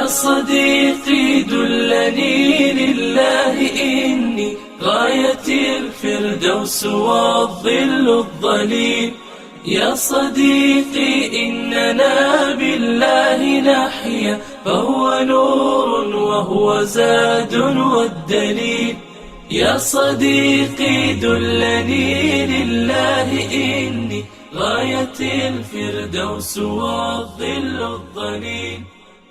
صديقي دلني لله إني غاية الفردوس والظل الظليل. يا صديقي إننا بالله نحيا فهو نور وهو زاد والدليل. يا صديقي دلني لله إني غاية الفردوس والظل الظليل.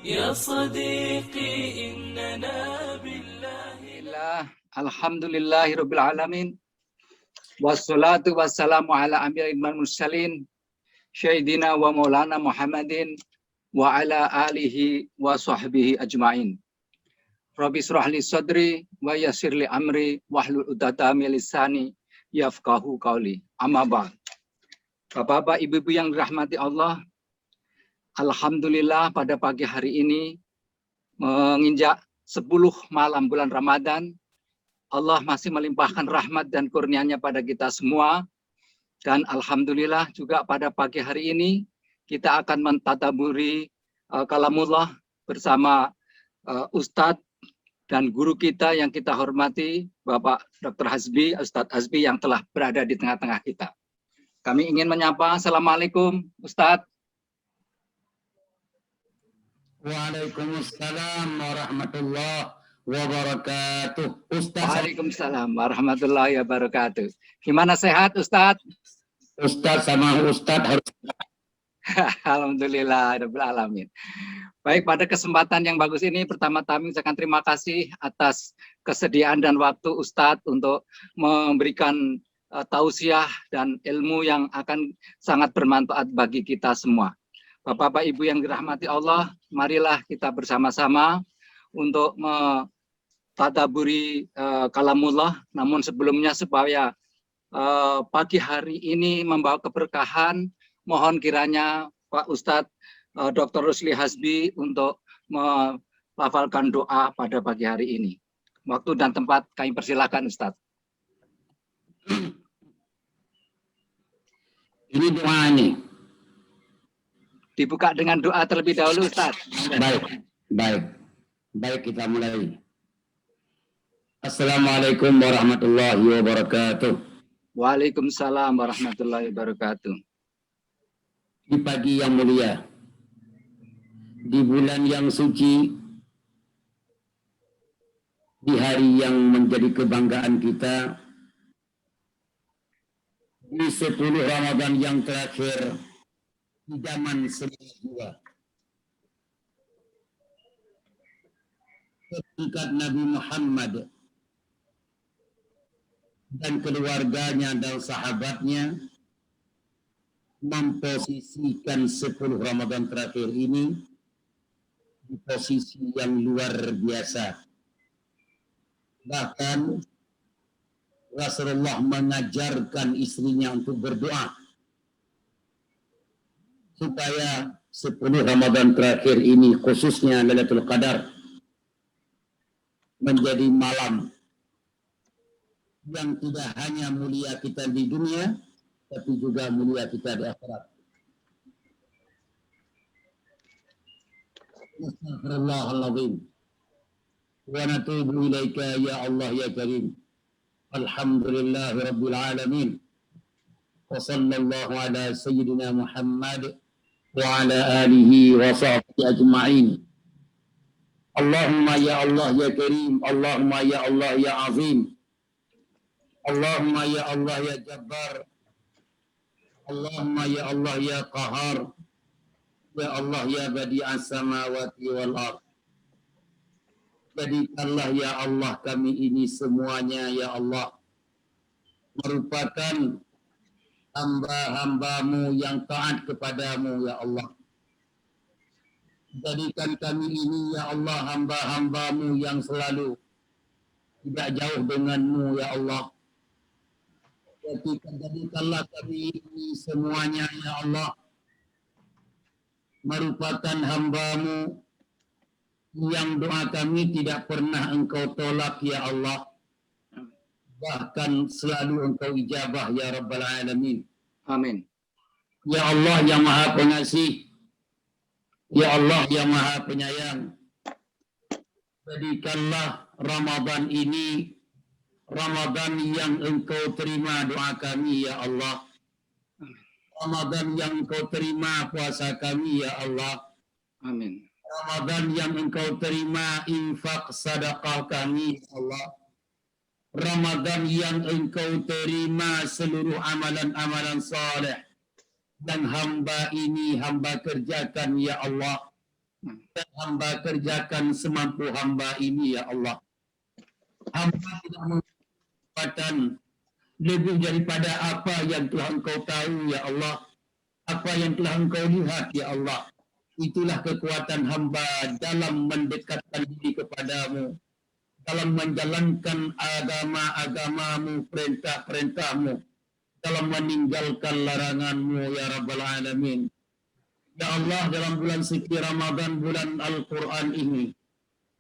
يا صديقي إننا بالله Alhamdulillahirabbil alamin. Wassalatu wassalamu ala amiril mursalin Sayyidina wa maulana Muhammadin wa ala alihi wa sahbihi ajmain. Rabbi shrah li sadri wa yassir li amri wahlul 'uqdatam min lisani yafqahu qawli. Amma ba'd. Bapak-bapak, ibu-ibu yang dirahmati Allah, alhamdulillah pada pagi hari ini menginjak 10 malam bulan Ramadan, Allah masih melimpahkan rahmat dan kurnia-Nya pada kita semua. Dan alhamdulillah juga pada pagi hari ini kita akan mentadaburi kalamullah bersama Ustadz dan guru kita yang kita hormati, Bapak Dr. Hasbi, Ustadz Hasbi yang telah berada di tengah-tengah kita. Kami ingin menyapa, Assalamualaikum Ustadz. Waalaikumsalam warahmatullahi wabarakatuh. Ustaz. Waalaikumsalam warahmatullahi wabarakatuh. Gimana, sehat Ustadz? Ustaz sama Ustadz harus. Alhamdulillah rabbil alamin. Baik, pada kesempatan yang bagus ini pertama-tama saya akan terima kasih atas kesediaan dan waktu Ustadz untuk memberikan tausiah dan ilmu yang akan sangat bermanfaat bagi kita semua. Bapak-bapak, ibu yang dirahmati Allah, marilah kita bersama-sama untuk mentadaburi kalamullah. Namun sebelumnya supaya pagi hari ini membawa keberkahan, mohon kiranya Pak Ustadz Dr. Rusli Hasbi untuk melafalkan doa pada pagi hari ini. Waktu dan tempat kami persilakan Ustadz. Ini doa nih. Dibuka dengan doa terlebih dahulu Ustadz. Baik kita mulai. Assalamualaikum warahmatullahi wabarakatuh. Waalaikumsalam warahmatullahi wabarakatuh. Di pagi yang mulia, di bulan yang suci, di hari yang menjadi kebanggaan kita, di 10 Ramadan yang terakhir di zaman semua, ketika Nabi Muhammad dan keluarganya dan sahabatnya memposisikan 10 Ramadan terakhir ini di posisi yang luar biasa. Bahkan Rasulullah mengajarkan istrinya untuk berdoa supaya 10 Ramadan terakhir ini, khususnya Lailatul Qadar, menjadi malam yang tidak hanya mulia kita di dunia, tapi juga mulia kita di akhirat. Astaghfirullahaladzim. Wa natubu ilaika ya Allah ya Karim. Alhamdulillahi Rabbil Alamin. Wa sallallahu ala Sayyidina Muhammad wa ala alihi wa sahbihi ajma'in. Allahumma ya Allah ya Karim. Allahumma ya Allah ya Azim. Allahumma ya Allah ya Jabbar. Allahumma ya Allah ya Qahar. Ya Allah ya Badi'as samawati wal ardh. Jadikanlah ya Allah kami ini semuanya ya Allah merupakan hamba-hambamu yang taat kepadamu ya Allah. Jadikan kami ini ya Allah hamba-hambamu yang selalu tidak jauh denganmu ya Allah. Jadikanlah kami ini semuanya ya Allah merupakan hambamu yang doa kami tidak pernah engkau tolak ya Allah, bahkan selalu engkau ijabah ya Rabbal Alamin. Amin. Ya Allah yang maha pengasih, ya Allah yang maha penyayang, Jadikanlah Ramadan ini Ramadan yang Engkau terima doa kami ya Allah. Ramadan yang Engkau terima puasa kami ya Allah. Amin. Ramadan yang Engkau terima infak sedekah kami ya Allah. Ramadan yang Engkau terima seluruh amalan-amalan saleh dan hamba ini hamba kerjakan ya Allah. Dan hamba kerjakan semampu hamba ini ya Allah. Hamba tidak mengatakan lebih daripada apa yang telah Engkau tahu ya Allah, apa yang telah Engkau lihat ya Allah. Itulah kekuatan hamba dalam mendekatkan diri kepadamu, dalam menjalankan agama-agamamu, perintah-perintahmu, dalam meninggalkan laranganmu ya Rabbal Alamin. Ya Allah, dalam bulan suci Ramadan, bulan Al-Quran ini,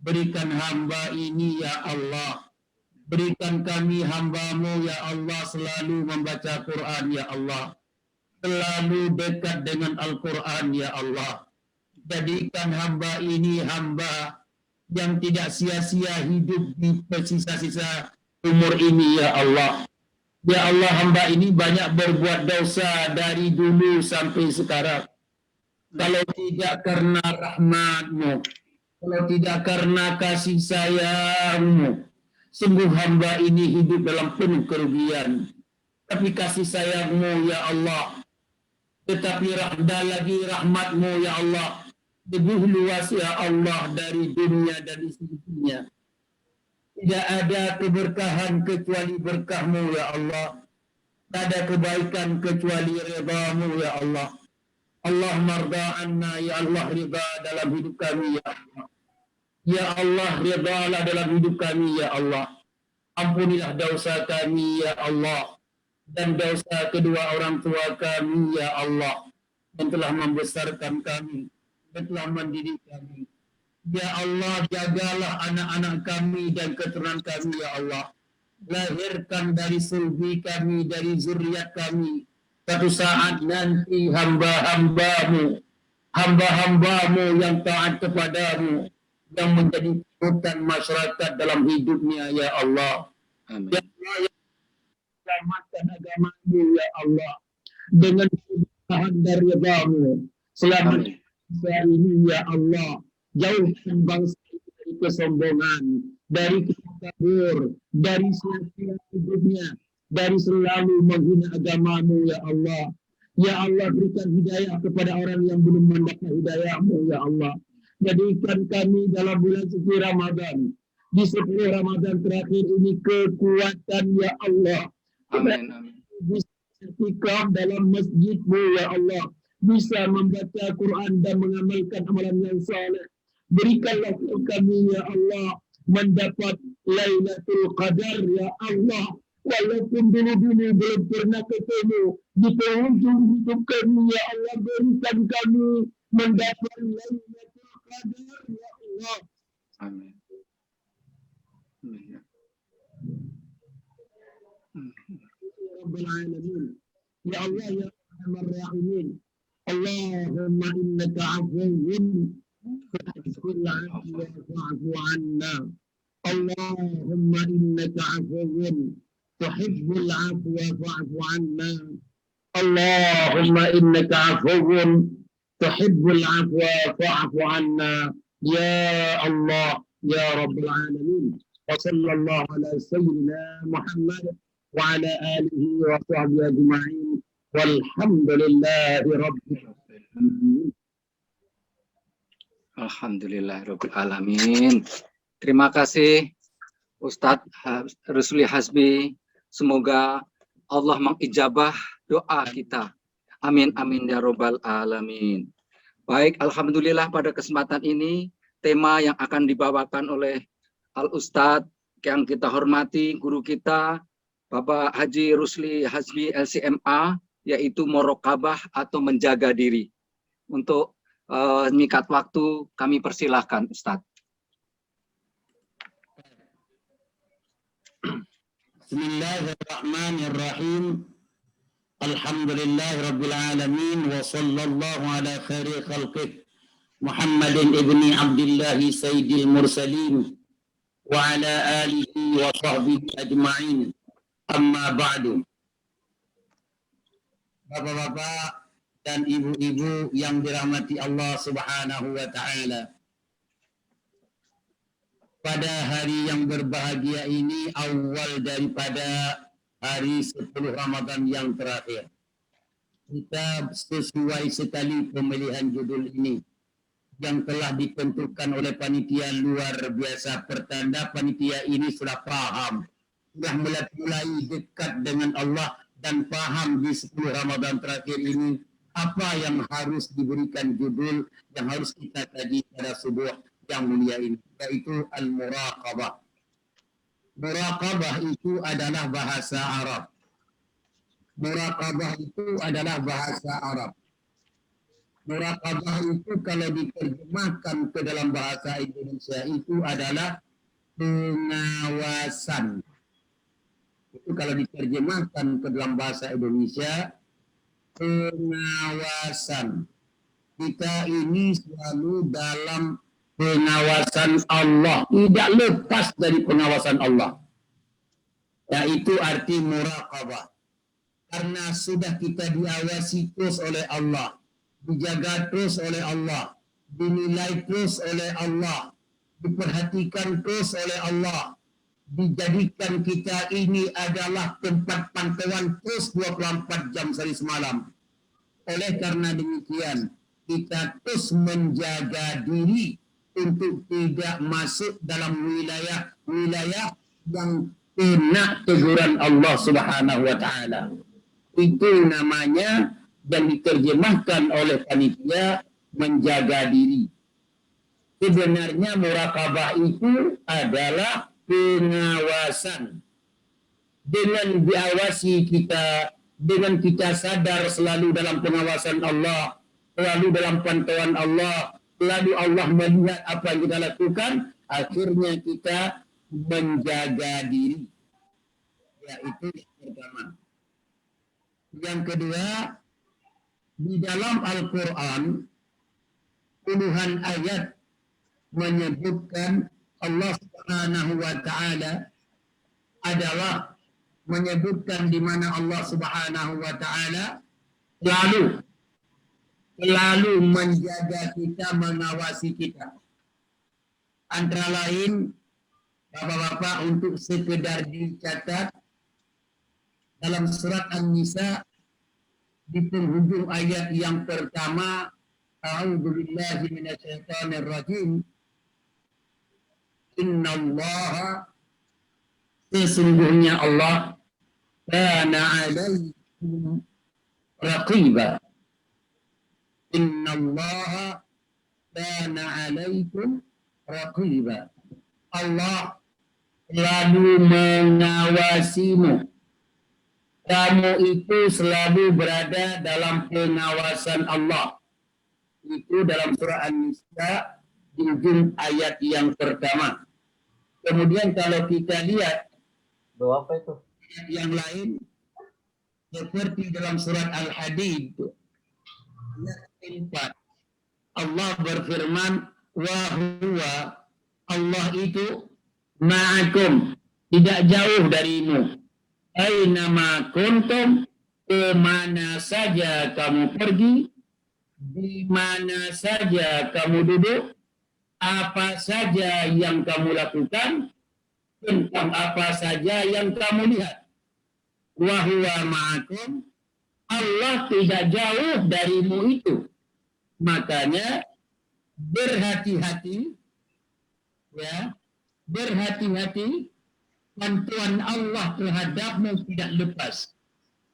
berikan hamba ini ya Allah. Berikan kami hamba-Mu ya Allah selalu membaca Quran ya Allah. Selalu dekat dengan Al-Quran ya Allah. Jadikan hamba ini hamba yang tidak sia-sia hidup di sisa-sisa umur ini ya Allah. Ya Allah, hamba ini banyak berbuat dosa dari dulu sampai sekarang. Kalau tidak karena rahmat-Mu, kalau tidak karena kasih sayang-Mu, sungguh hamba ini hidup dalam penuh kerugian. Tapi kasih sayang-Mu ya Allah, tetapi ada lagi rahmat-Mu ya Allah, lebih luas ya Allah dari dunia dan isinya. Tidak ada keberkahan kecuali berkah-Mu ya Allah. Tak ada kebaikan kecuali redha-Mu ya Allah. Allah marda anna ya Allah, ridha dalam hidup kami ya Allah. Ya Allah, ridhalah dalam hidup kami ya Allah. Ampunilah dosa kami ya Allah, dan dosa kedua orang tua kami ya Allah, yang telah membesarkan kami, yang telah mendidik kami. Ya Allah, jagalah anak-anak kami dan keturunan kami ya Allah. Lahirkan dari sulbi kami, dari zuriat kami, satu saat nanti hamba-hamba-Mu, hamba-hamba-Mu yang taat kepadamu, yang menjadi panutan masyarakat dalam hidupnya ya Allah. Amin. Ya Allah, yang selamatkan agama-Mu ya Allah dengan keberkahan dari ridha-Mu. Selamatkan bangsa ini ya Allah. Jauhkan bangsa ini dari kesombongan, dari ketakabur, dari sia-sia hidupnya, dari selalu menghina agama-Mu ya Allah. Ya Allah, berikan hidayah kepada orang yang belum mendapat hidayah-Mu ya Allah. Jadikan kami dalam bulan suci Ramadan, di 10 Ramadan terakhir ini kekuatan ya Allah. Amin. Bisa itikaf dalam masjid-Mu ya Allah. Bisa membaca Quran dan mengamalkan amalan yang saleh. Berikanlah kami ya Allah mendapat Lailatul Qadar ya Allah. Walaupun dulu-dulu belum pernah ketemu, di penghujung hidup kami ya Allah, berikan kami mendapat Lailatul Qadar ya Allah. Amin. Rabbal Alamin. Ya Allah ya Arhamar Rahimin. Allahumma innaka afuwwun tuhibbul afwa fa'fu 'anna. Allahumma innaka afuwwun tuhibbul afwa fa'fu 'anna. Allahumma innaka afuwwun tuhibbul afwa fa'fu 'anna. Ya Allah ya Rabbal Alamin. Wa sallallahu ala sayyidina Muhammad wa ala alihi wa sahbihi ajma'in. Walhamdulillahi rabbil alamin. Alhamdulillahirabbil alamin. Terima kasih Ustadz Rusli Hasbi. Semoga Allah mengijabah doa kita. Amin amin ya rabbal alamin. Baik, alhamdulillah pada kesempatan ini tema yang akan dibawakan oleh Al Ustadz yang kita hormati, guru kita Bapak Haji Rusli Hasbi LCMA, yaitu muraqabah atau menjaga diri. Untuk mengikat waktu, kami persilahkan Ustadz. Bismillahirrahmanirrahim. Alhamdulillahirabbil alamin wa sallallahu ala khairi khalqih Muhammadin ibni Abdullah sayyidil mursalin wa ala alihi wa sahbihi ajma'in. Amma ba'du. Bapak-bapak dan ibu-ibu yang dirahmati Allah Subhanahu wa taala. Pada hari yang berbahagia ini, awal daripada hari 10 Ramadan yang terakhir, kita sesuai sekali pemilihan judul ini yang telah ditentukan oleh panitia luar biasa. Pertanda panitia ini sudah paham, sudah mulai dekat dengan Allah dan paham di 10 Ramadan terakhir ini apa yang harus diberikan judul yang harus kita kaji pada subuh yang mulia ini, yaitu al-muraqabah. Muraqabah itu adalah bahasa Arab. Muraqabah itu adalah bahasa Arab. Muraqabah itu kalau diterjemahkan ke dalam bahasa Indonesia itu adalah pengawasan. Itu kalau diterjemahkan ke dalam bahasa Indonesia, pengawasan. Kita ini selalu dalam pengawasan Allah, tidak lepas dari pengawasan Allah. Yaitu arti muraqabah. Karena sudah kita diawasi terus oleh Allah, dijaga terus oleh Allah, dinilai terus oleh Allah, diperhatikan terus oleh Allah, dijadikan kita ini adalah tempat pantauan terus 24 jam sehari semalam. Oleh karena demikian, kita terus menjaga diri untuk tidak masuk dalam wilayah yang kena teguran Allah Subhanahu wa taala. Itu namanya dan diterjemahkan oleh panitia menjaga diri. Sebenarnya muraqabah itu adalah pengawasan. Dengan diawasi kita, dengan kita sadar selalu dalam pengawasan Allah, selalu dalam pantauan Allah, selalu Allah melihat apa yang kita lakukan, akhirnya kita menjaga diri. Yaitu yang pertama. Yang kedua, di dalam Al-Quran, puluhan ayat menyebutkan Allah Subhanahu wa taala adalah menyebutkan di mana Allah Subhanahu wa taala selalu menjaga kita, mengawasi kita. Antara lain, bapak-bapak, untuk sekedar dicatat, dalam surat An-Nisa di penghujung ayat yang pertama, a'udzubillahi minasyaitonir rajim, innallaha, sesungguhnya Allah, kana 'alaikum raqiba. Innallaha kana 'alaikum raqiba. Allah selalu mengawasimu. Kamu itu selalu berada dalam pengawasan Allah. Itu dalam surah An-Nisa di ujung ayat yang pertama. Kemudian kalau kita lihat Doa apa itu? ayat yang lain, seperti dalam surat Al-Hadid ayat 4, Allah berfirman, wa huwa, Allah itu ma'akum, tidak jauh darimu. Ainama kuntum, kemana saja kamu pergi, di mana saja kamu duduk, apa saja yang kamu lakukan, tentang apa saja yang kamu lihat. Wa huwa ma'akum, Allah tidak jauh darimu itu. Makanya berhati-hati, ya, berhati-hati. Bantuan Allah terhadapmu tidak lepas.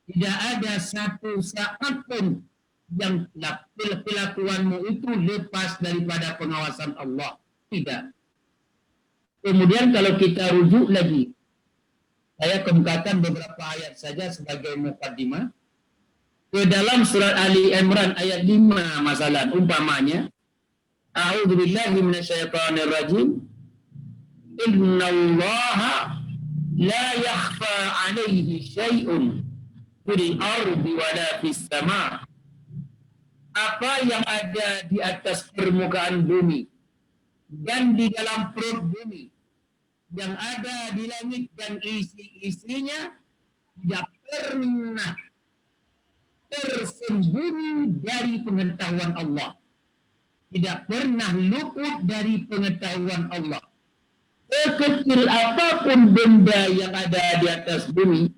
Tidak ada satu saat pun yang kelakuanmu itu lepas daripada pengawasan Allah. Tidak. Kemudian kalau kita rujuk lagi, saya kemukakan beberapa ayat saja sebagai mukaddimah. Ke dalam surat Ali Imran ayat 5 masalah umpamanya, a'udzubillahi minasyaitonir rajim, innallaha la yakhfa 'alaihi syai'un fil ardi wala fis sama'. Apa yang ada di atas permukaan bumi dan di dalam perut bumi, yang ada di langit dan isi-isinya tidak pernah tersembunyi dari pengetahuan Allah. Tidak pernah luput dari pengetahuan Allah. Sekecil apapun benda yang ada di atas bumi,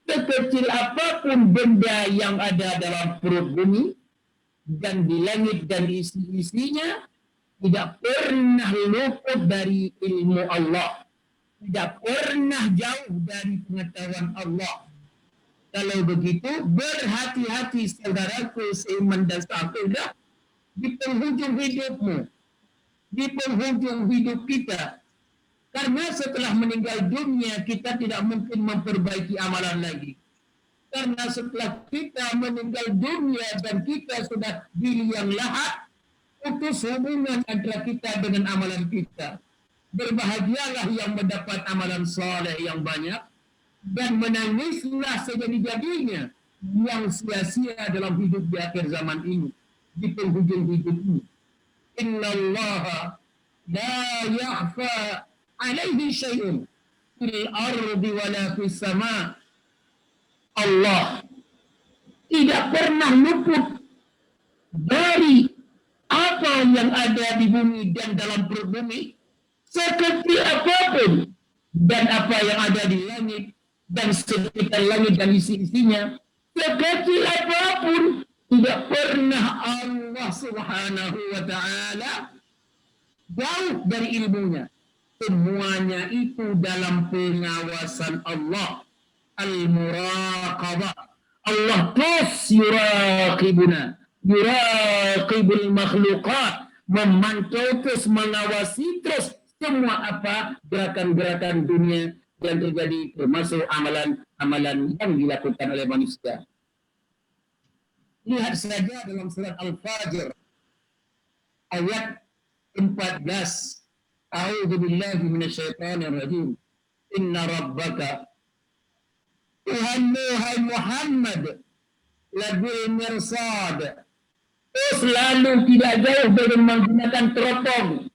sekecil apapun benda yang ada dalam perut bumi, dan di langit dan isi-isinya, tidak pernah luput dari ilmu Allah. Tidak pernah jauh dari pengetahuan Allah. Kalau begitu, berhati-hati saudaraku seiman dan seakidah di penghujung hidupmu, di penghujung hidup kita. Karena setelah meninggal dunia, kita tidak mungkin memperbaiki amalan lagi. Karena setelah kita meninggal dunia dan kita sudah di liang lahat, putus hubungan antara kita dengan amalan kita. Berbahagialah yang mendapat amalan saleh yang banyak, dan menangislah sejadi-jadinya yang sia-sia dalam hidup di akhir zaman ini, di penghujung hidup ini. Innallaha la yakhfa alaihi syai'un fil ardi wala fis sama. Allah tidak pernah luput dari apa yang ada di bumi dan dalam perut bumi, sekecil apapun, dan apa yang ada di langit dan sekitar langit dan isi-isinya, sekecil apapun, tidak pernah Allah Subhanahu wa ta'ala jauh dari ilmunya. Semuanya itu dalam pengawasan Allah. Al-muraqabah. Allah terus yuraqibuna, yuraqibul makhluqat, memantau terus, mengawasi terus semua apa gerakan-gerakan dunia yang terjadi, termasuk amalan-amalan yang dilakukan oleh manusia. Lihat saja dalam surat Al-Fajr ayat 14. A'udzu billahi minasyaitonir rajim. Inna rabbaka, Tuhanmu hai Muhammad, labil mirsad, selalu tidak jauh dari menggunakan teropong.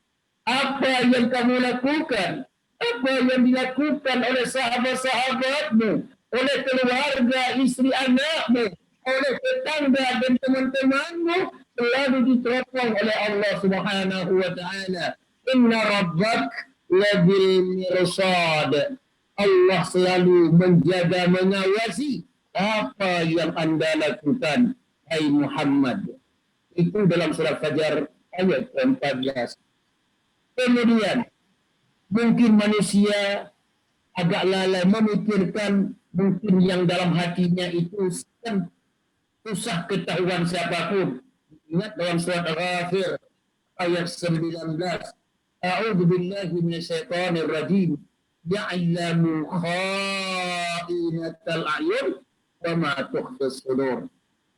Apa yang kamu lakukan, apa yang dilakukan oleh sahabat-sahabatmu, oleh keluarga, istri anakmu, oleh tetangga dan teman-temanmu, selalu diteropong oleh Allah Subhanahu wa ta'ala. Inna rabbak labil mirsad. Allah selalu menjaga, mengawasi apa yang Anda lakukan, hai Muhammad. Itu dalam surat Fajar ayat 14. Kemudian, mungkin manusia agak lalai memikirkan, mungkin yang dalam hatinya itu kan susah ketahuan siapapun. Ingat dalam surat Al-Ghafir ayat 19. A'udzu billahi minasyaitonir rajim. Ya'lamu kha'inatal a'yun wa ma tukhfis sudur.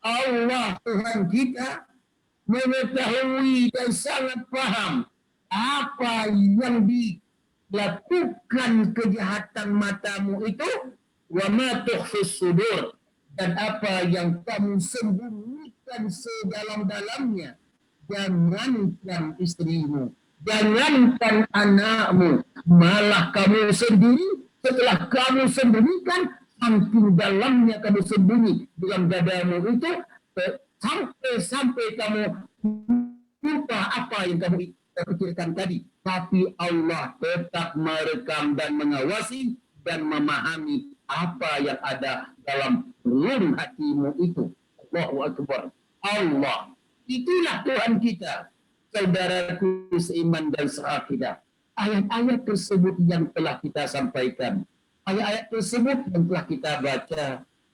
Allah Tuhan kita mengetahui dan sangat paham apa yang dilakukan kejahatan matamu itu, wa ma tukhfis sudur, dan apa yang kamu sembunyikan sedalam-dalamnya. Jangankan istrimu, jangankan anakmu, malah kamu sendiri setelah kamu sembunyikan, saking dalamnya kamu sembunyi dalam dadamu itu, sampai kamu lupa apa yang kamu pikirkan tadi. Tapi Allah tetap merekam dan mengawasi dan memahami apa yang ada dalam relung hatimu itu. Allahu Akbar. Allah, itulah Tuhan kita. Saudaraku seiman dan seakidah, ayat-ayat tersebut yang telah kita sampaikan, ayat-ayat tersebut yang telah kita baca,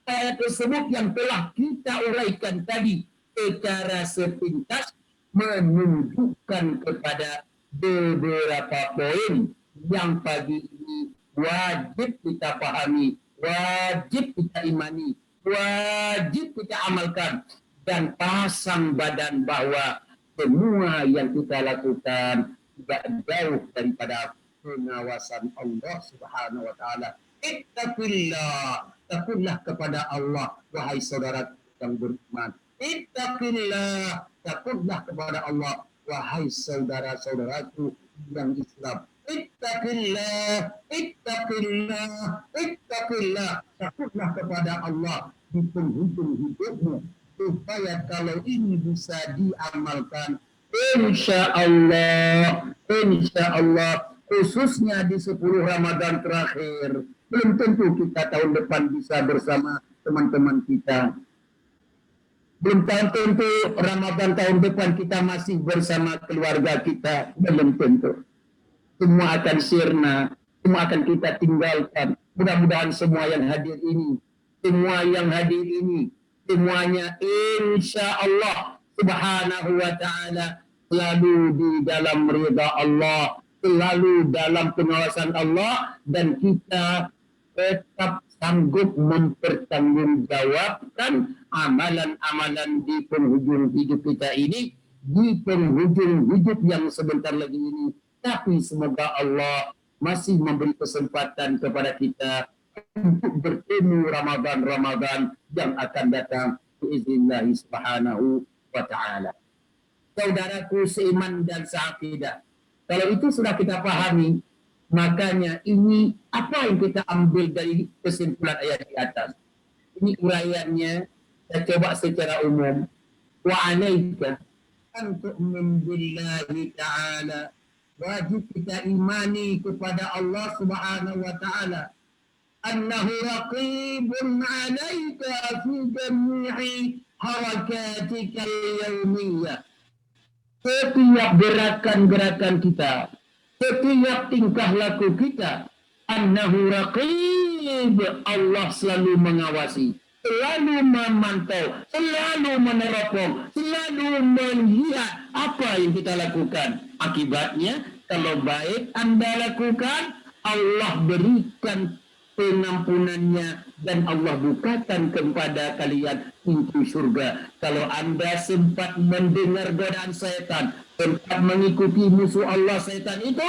ayat tersebut yang telah kita uraikan tadi secara sepintas menunjukkan kepada beberapa poin yang pagi ini wajib kita pahami, wajib kita imani, wajib kita amalkan, dan pasang badan bahwa semua yang kita lakukan tidak jauh daripada pengawasan Allah Subhanahu wa ta'ala. Ittaqillah, takutlah kepada Allah, wahai saudara yang beriman. Ittaqillah, takutlah kepada Allah, wahai saudara-saudaraku yang Islam. ittaqillah, ittaqillah, ittaqillah. Takutlah kepada Allah di penghujung hidupmu, supaya kalau ini bisa diamalkan, insya Allah, khususnya di 10 Ramadan terakhir, belum tentu kita tahun depan bisa bersama teman-teman kita. Belum tentu Ramadan tahun depan kita masih bersama keluarga kita, belum tentu. Semua akan sirna, semua akan kita tinggalkan. Mudah-mudahan semua yang hadir ini, semuanya insya Allah subhanahu wa ta'ala selalu di dalam ridha Allah, selalu dalam pengawasan Allah, dan kita tetap sanggup mempertanggungjawabkan amalan-amalan di penghujung hidup kita ini, di penghujung hidup yang sebentar lagi ini. Tapi semoga Allah masih memberi kesempatan kepada kita untuk bertemu Ramadan yang akan datang biiznillah subhanahu wa ta'ala. Saudaraku seiman dan seakidah, kalau itu sudah kita pahami, makanya ini apa yang kita ambil dari kesimpulan ayat di atas. Ini uraiannya, saya coba secara umum. Wa alaika an tu'min billahi ta'ala. Wajib kita imani kepada Allah subhanahu wa ta'ala. Annahu raqibun alaika fi jami'i harakatika al-yawmiyah. Setiap gerakan-gerakan kita, setiap tingkah laku kita, annahu raqib, Allah selalu mengawasi, selalu memantau, selalu meneropong, selalu melihat apa yang kita lakukan. Akibatnya, kalau baik Anda lakukan, Allah berikan pengampunannya dan Allah bukakan kepada kalian pintu surga. Kalau Anda sempat mendengar godaan setan, sempat mengikuti musuh Allah setan itu,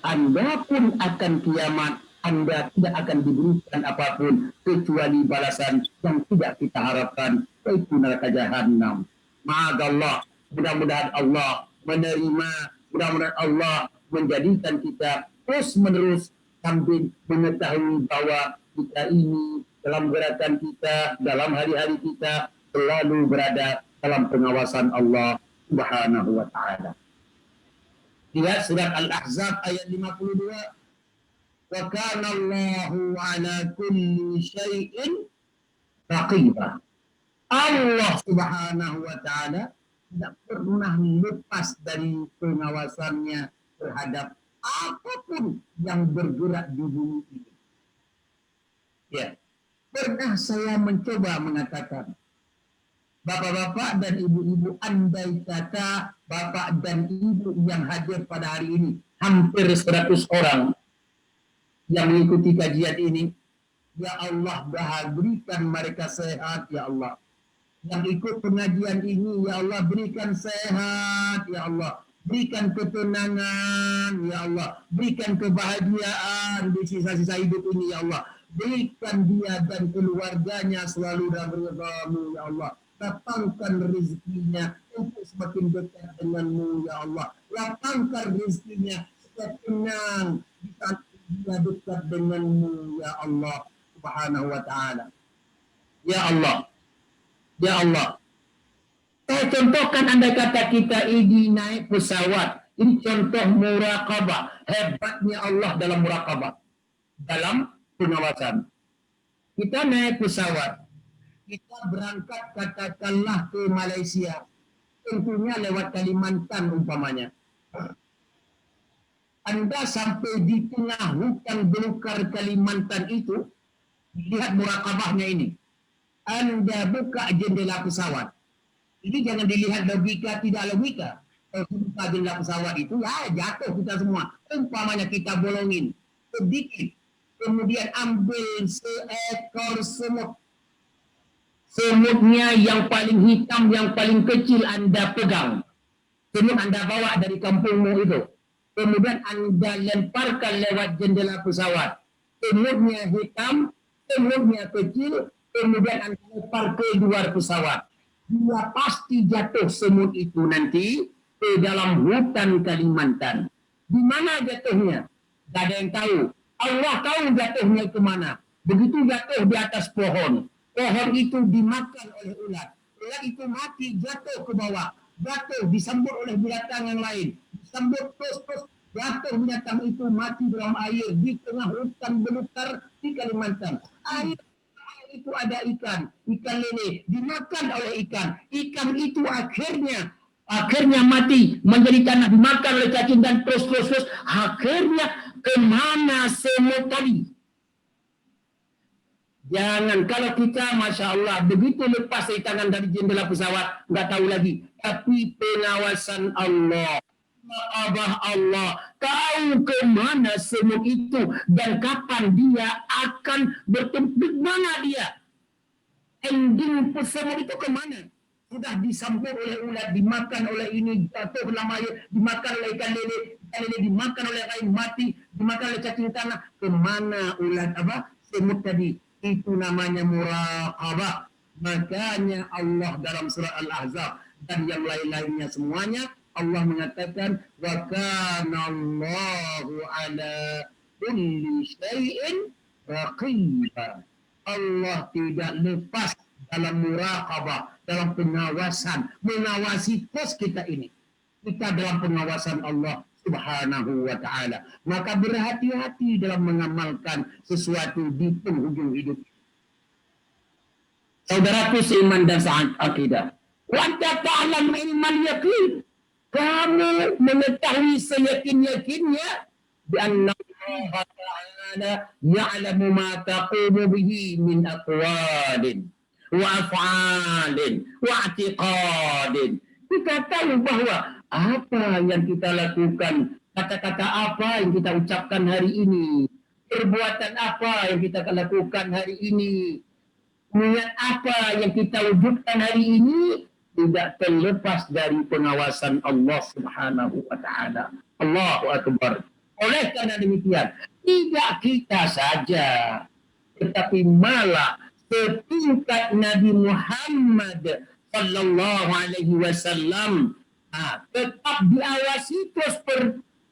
Anda pun akan kiamat. Anda tidak akan diberikan apapun kecuali balasan yang tidak kita harapkan, yaitu neraka jahanam. Ma'adallah, mudah-mudahan Allah menerima, mudah-mudahan Allah menjadikan kita terus-menerus sambil mengetahui bahwa kita ini dalam gerakan kita, dalam hari-hari kita selalu berada dalam pengawasan Allah Subhanahu wa ta'ala. Lihat surat Al-Ahzab ayat 52. Wa kana Allahu ala kulli syai'in raqiba. Allah Subhanahu wa ta'ala tidak pernah lepas dari pengawasannya terhadap apapun yang bergerak di bumi ini. Ya, pernah saya mencoba mengatakan, bapak-bapak dan ibu-ibu, andai kata bapak dan ibu yang hadir pada hari ini hampir 100 orang yang mengikuti kajian ini, ya Allah, berikan mereka sehat, ya Allah. Yang ikut pengajian ini, ya Allah, berikan sehat, ya Allah. Berikan ketenangan, ya Allah. Berikan kebahagiaan di sisa-sisa hidup ini, ya Allah. Berikan dia dan keluarganya selalu dalam ridha-Mu, ya Allah. Lapangkan rezekinya untuk semakin dekat denganmu, ya Allah. Lapangkan rezekinya supaya tenang di saat dia dekat denganmu, ya Allah Subhanahu wa ta'ala. Ya Allah, ya Allah. Saya contohkan andai kata kita ini naik pesawat. Ini contoh muraqabah. Hebatnya Allah dalam muraqabah, dalam pengawasan. Kita naik pesawat. Kita berangkat katakanlah ke Malaysia. Tentunya lewat Kalimantan umpamanya. Anda sampai di tengah hutan belukar Kalimantan itu, lihat muraqabahnya ini. Anda buka jendela pesawat. Ini jangan dilihat logika, tidak logika. Kalau buka jendela pesawat itu, ya jatuh kita semua. Umpamanya kita bolongin sedikit. Kemudian ambil seekor semut. Semutnya yang paling hitam, yang paling kecil Anda pegang. Semut Anda bawa dari kampungmu itu. Kemudian Anda lemparkan lewat jendela pesawat. Semutnya hitam, semutnya kecil, kemudian Anda lempar ke luar pesawat. Dia pasti jatuh semut itu nanti ke dalam hutan Kalimantan. Di mana jatuhnya? Tak ada yang tahu. Allah tahu jatuhnya ke mana. Begitu jatuh di atas pohon. Pohon itu dimakan oleh ulat. Ulat itu mati, jatuh ke bawah. Jatuh, disambut oleh binatang yang lain. Disambut terus jatuh binatang itu mati dalam air. Di tengah hutan belukar di Kalimantan. Air itu ada ikan lele. Dimakan oleh ikan. Ikan itu akhirnya mati menjadi tanah, dimakan oleh cacing dan terus akhirnya kemana semut tadi. Jangan, kalau kita Masya Allah begitu lepas dari tangan dari jendela pesawat nggak tahu lagi, tapi pengawasan Allah, abah Allah tahu kemana semut itu dan kapan dia akan bertemu, mana dia ending semut itu kemana. Sudah disambut oleh ulat, dimakan oleh ini, jatuh dalam air, dimakan oleh ikan lele dimakan oleh air mati, dimakan oleh cacing tanah. Kemana ulat semut tadi? Itu namanya muraqabah. Makanya Allah dalam surah Al-Ahzab dan yang lain-lainnya semuanya Allah mengatakan wa kana Allahu ala kulli syai'in raqiba. Allah tidak lepas dalam muraqabah, dalam pengawasan, mengawasi terus kita ini. Kita dalam pengawasan Allah Subhanahu wa ta'ala. Maka berhati-hati dalam mengamalkan sesuatu di penghujung hidup. Saudaraku seiman dan seakidah. Wa anta ta'lam ilman yaqin. Kamu mengetahui seyakin-yakinnya bi anna Allah ta'ala ya'lamu ma taqumu bihi min aqwalin wa af'alin wa i'tiqadin. Kita tahu bahwa apa yang kita lakukan, kata-kata apa yang kita ucapkan hari ini, perbuatan apa yang kita lakukan hari ini, niat apa yang kita wujudkan hari ini, tidak terlepas dari pengawasan Allah Subhanahu wa ta'ala. Allahu Akbar. Oleh karena demikian, tidak kita saja, tetapi malah setingkat Nabi Muhammad sallallahu alaihi wasallam tetap diawasi terus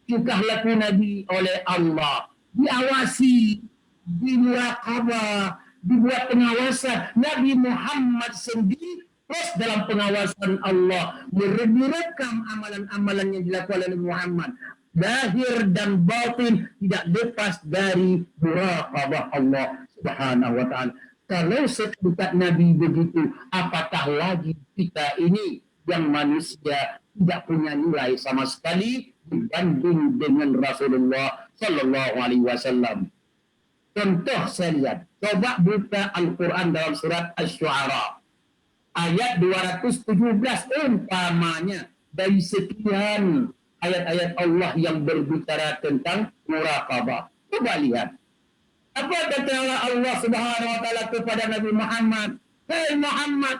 tingkah laku Nabi oleh Allah. Diawasi, dimuraqabah, dibuat pengawasan. Nabi Muhammad sendiri terus dalam pengawasan Allah. Direkam amalan-amalan yang dilakukan oleh Muhammad. Lahir dan batin tidak lepas dari muraqabah Allah Subhanahu wa ta'ala. Kalau setingkat Nabi begitu, apatah lagi kita ini yang manusia tidak punya nilai sama sekali dibanding dengan Rasulullah Sallallahu Alaihi Wasallam. Contoh saya lihat, coba buka Al-Quran dalam surat Asy-Syu'ara ayat 217 umpamanya dari sekian ayat-ayat Allah yang berbicara tentang muraqabah. Coba lihat. Apa kata Allah Subhanahu wa ta'ala kepada Nabi Muhammad? Hai Muhammad,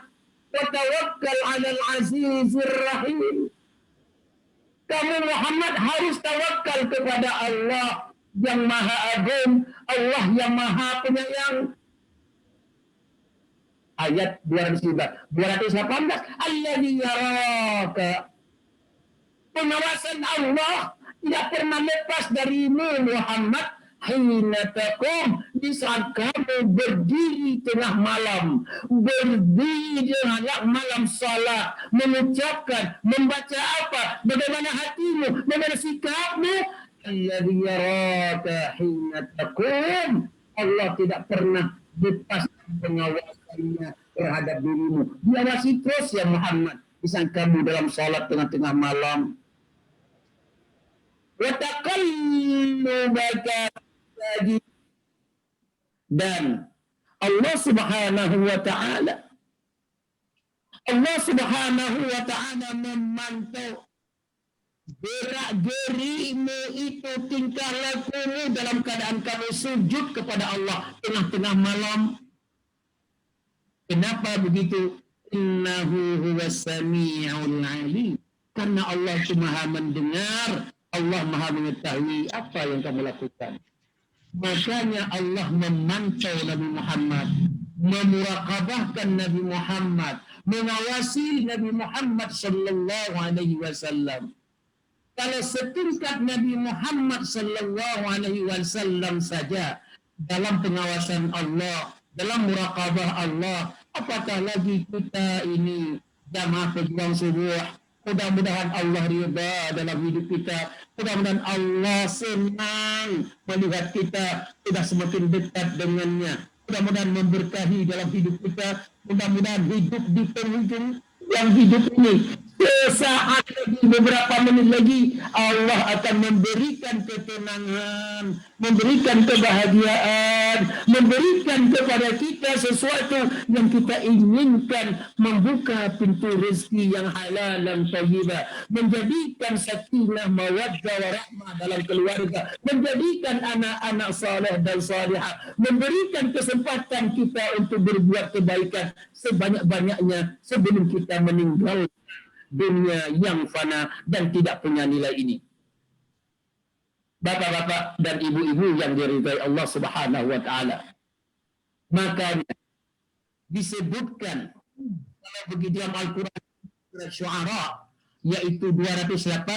tawakkal 'alal 'azizir rahim. Kamu Muhammad harus tawakal kepada Allah yang Maha Agung, Allah yang Maha Penyayang. Ayat 218. Alladzi yaraka. Pengawasan Allah tidak pernah lepas darimu Muhammad. Hina taqum, di saat kamu berdiri tengah malam, berdiri tengah malam salat, mengucapkan, membaca apa, bagaimana hatimu, bagaimana sikapmu. Alladzi yaraka hina taqum. Allah tidak pernah lepas pengawasannya terhadap dirimu. Diawasi terus ya Muhammad, di saat kamu dalam salat tengah-tengah malam. Wa taqallubaka dan Allah Subhanahu wa ta'ala memantau gerak-gerimu itu, tingkah lakumu dalam keadaan kamu sujud kepada Allah tengah-tengah malam. Kenapa begitu? Innahu huwas sami'ul 'alim. Karena Allah itu Maha mendengar, Allah Maha mengetahui apa yang kamu lakukan. Makanya Allah memantau Nabi Muhammad, memuraqabahkan Nabi Muhammad, mengawasi Nabi Muhammad sallallahu alaihi wasallam. Kalau setingkat Nabi Muhammad sallallahu alaihi wasallam saja dalam pengawasan Allah, dalam muraqabah Allah, apatah lagi kita ini jamaah pejuang subuh. Mudah-mudahan Allah ridha dalam hidup kita. Mudah-mudahan Allah senang melihat kita sudah semakin dekat dengannya. Mudah-mudahan memberkahi dalam hidup kita. Mudah-mudahan hidup di penghujung yang hidup ini. Sesaat lagi, beberapa menit lagi, Allah akan memberikan ketenangan, memberikan kebahagiaan, memberikan kepada kita sesuatu yang kita inginkan, membuka pintu rezeki yang halal dan thayyibah, menjadikan sakinah, mawaddah, warahmah dalam keluarga, menjadikan anak-anak saleh dan salihah, memberikan kesempatan kita untuk berbuat kebaikan sebanyak-banyaknya sebelum kita meninggal dunia yang fana dan tidak punya nilai ini. Bapak-bapak dan ibu-ibu yang diridhai Allah Subhanahu wa taala. Makanya disebutkan kalau begitu dalam Al-Qur'an surat Syu'ara yaitu 218,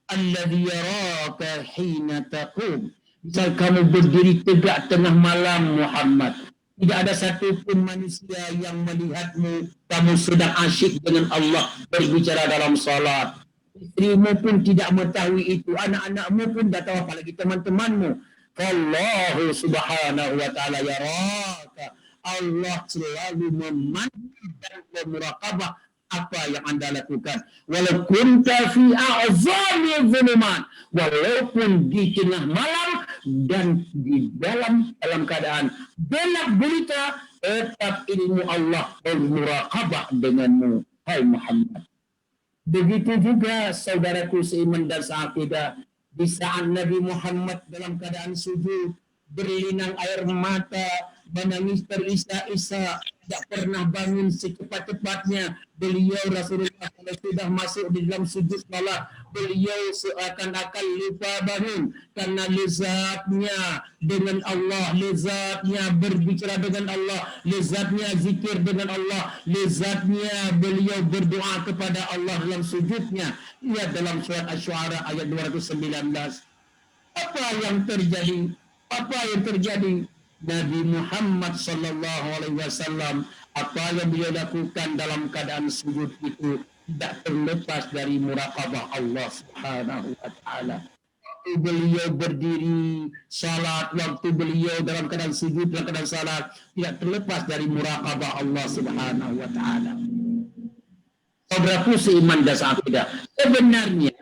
alladzi yaraka hina taqum. Misal kamu berdiri tegak tengah malam Muhammad, tidak ada satupun manusia yang melihatmu, kamu sedang asyik dengan Allah berbicara dalam salat. Istrimu pun tidak mengetahui itu, anak-anakmu pun tidak tahu, apalagi teman-temanmu. Allah subhanahu wa ta'ala yaraka. Allah selalu memandang dan memuraqabah apa yang Anda lakukan. Walau kunta fi a'zami dhulumat, walaupun di tengah malam dan di dalam keadaan gelap gulita, tetap ilmu Allah bermuraqabah denganmu, hai Muhammad. Begitu juga saudaraku seiman dan seakidah, di saat Nabi Muhammad dalam keadaan sujud, berlinang air mata, menangis terisak-isak, tidak pernah bangun secepat-cepatnya. Beliau Rasulullah kalau sudah masuk di dalam sujud salat, beliau seakan-akan lupa bangun karena lezatnya dengan Allah, lezatnya berbicara dengan Allah, lezatnya zikir dengan Allah, lezatnya beliau berdoa kepada Allah dalam sujudnya. Lihat dalam surat Asy-Syu'ara ayat 219. Apa yang terjadi? Apa yang terjadi? Nabi Muhammad sallallahu alaihi wasallam, apa yang beliau lakukan dalam keadaan sujud itu tidak terlepas dari muraqabah Allah Subhanahu wa taala. Waktu beliau berdiri salat, waktu beliau dalam keadaan sujud, dalam keadaan salat, tidak terlepas dari muraqabah Allah Subhanahu wa taala. Saudaraku seiman dan seakidah, sebenarnya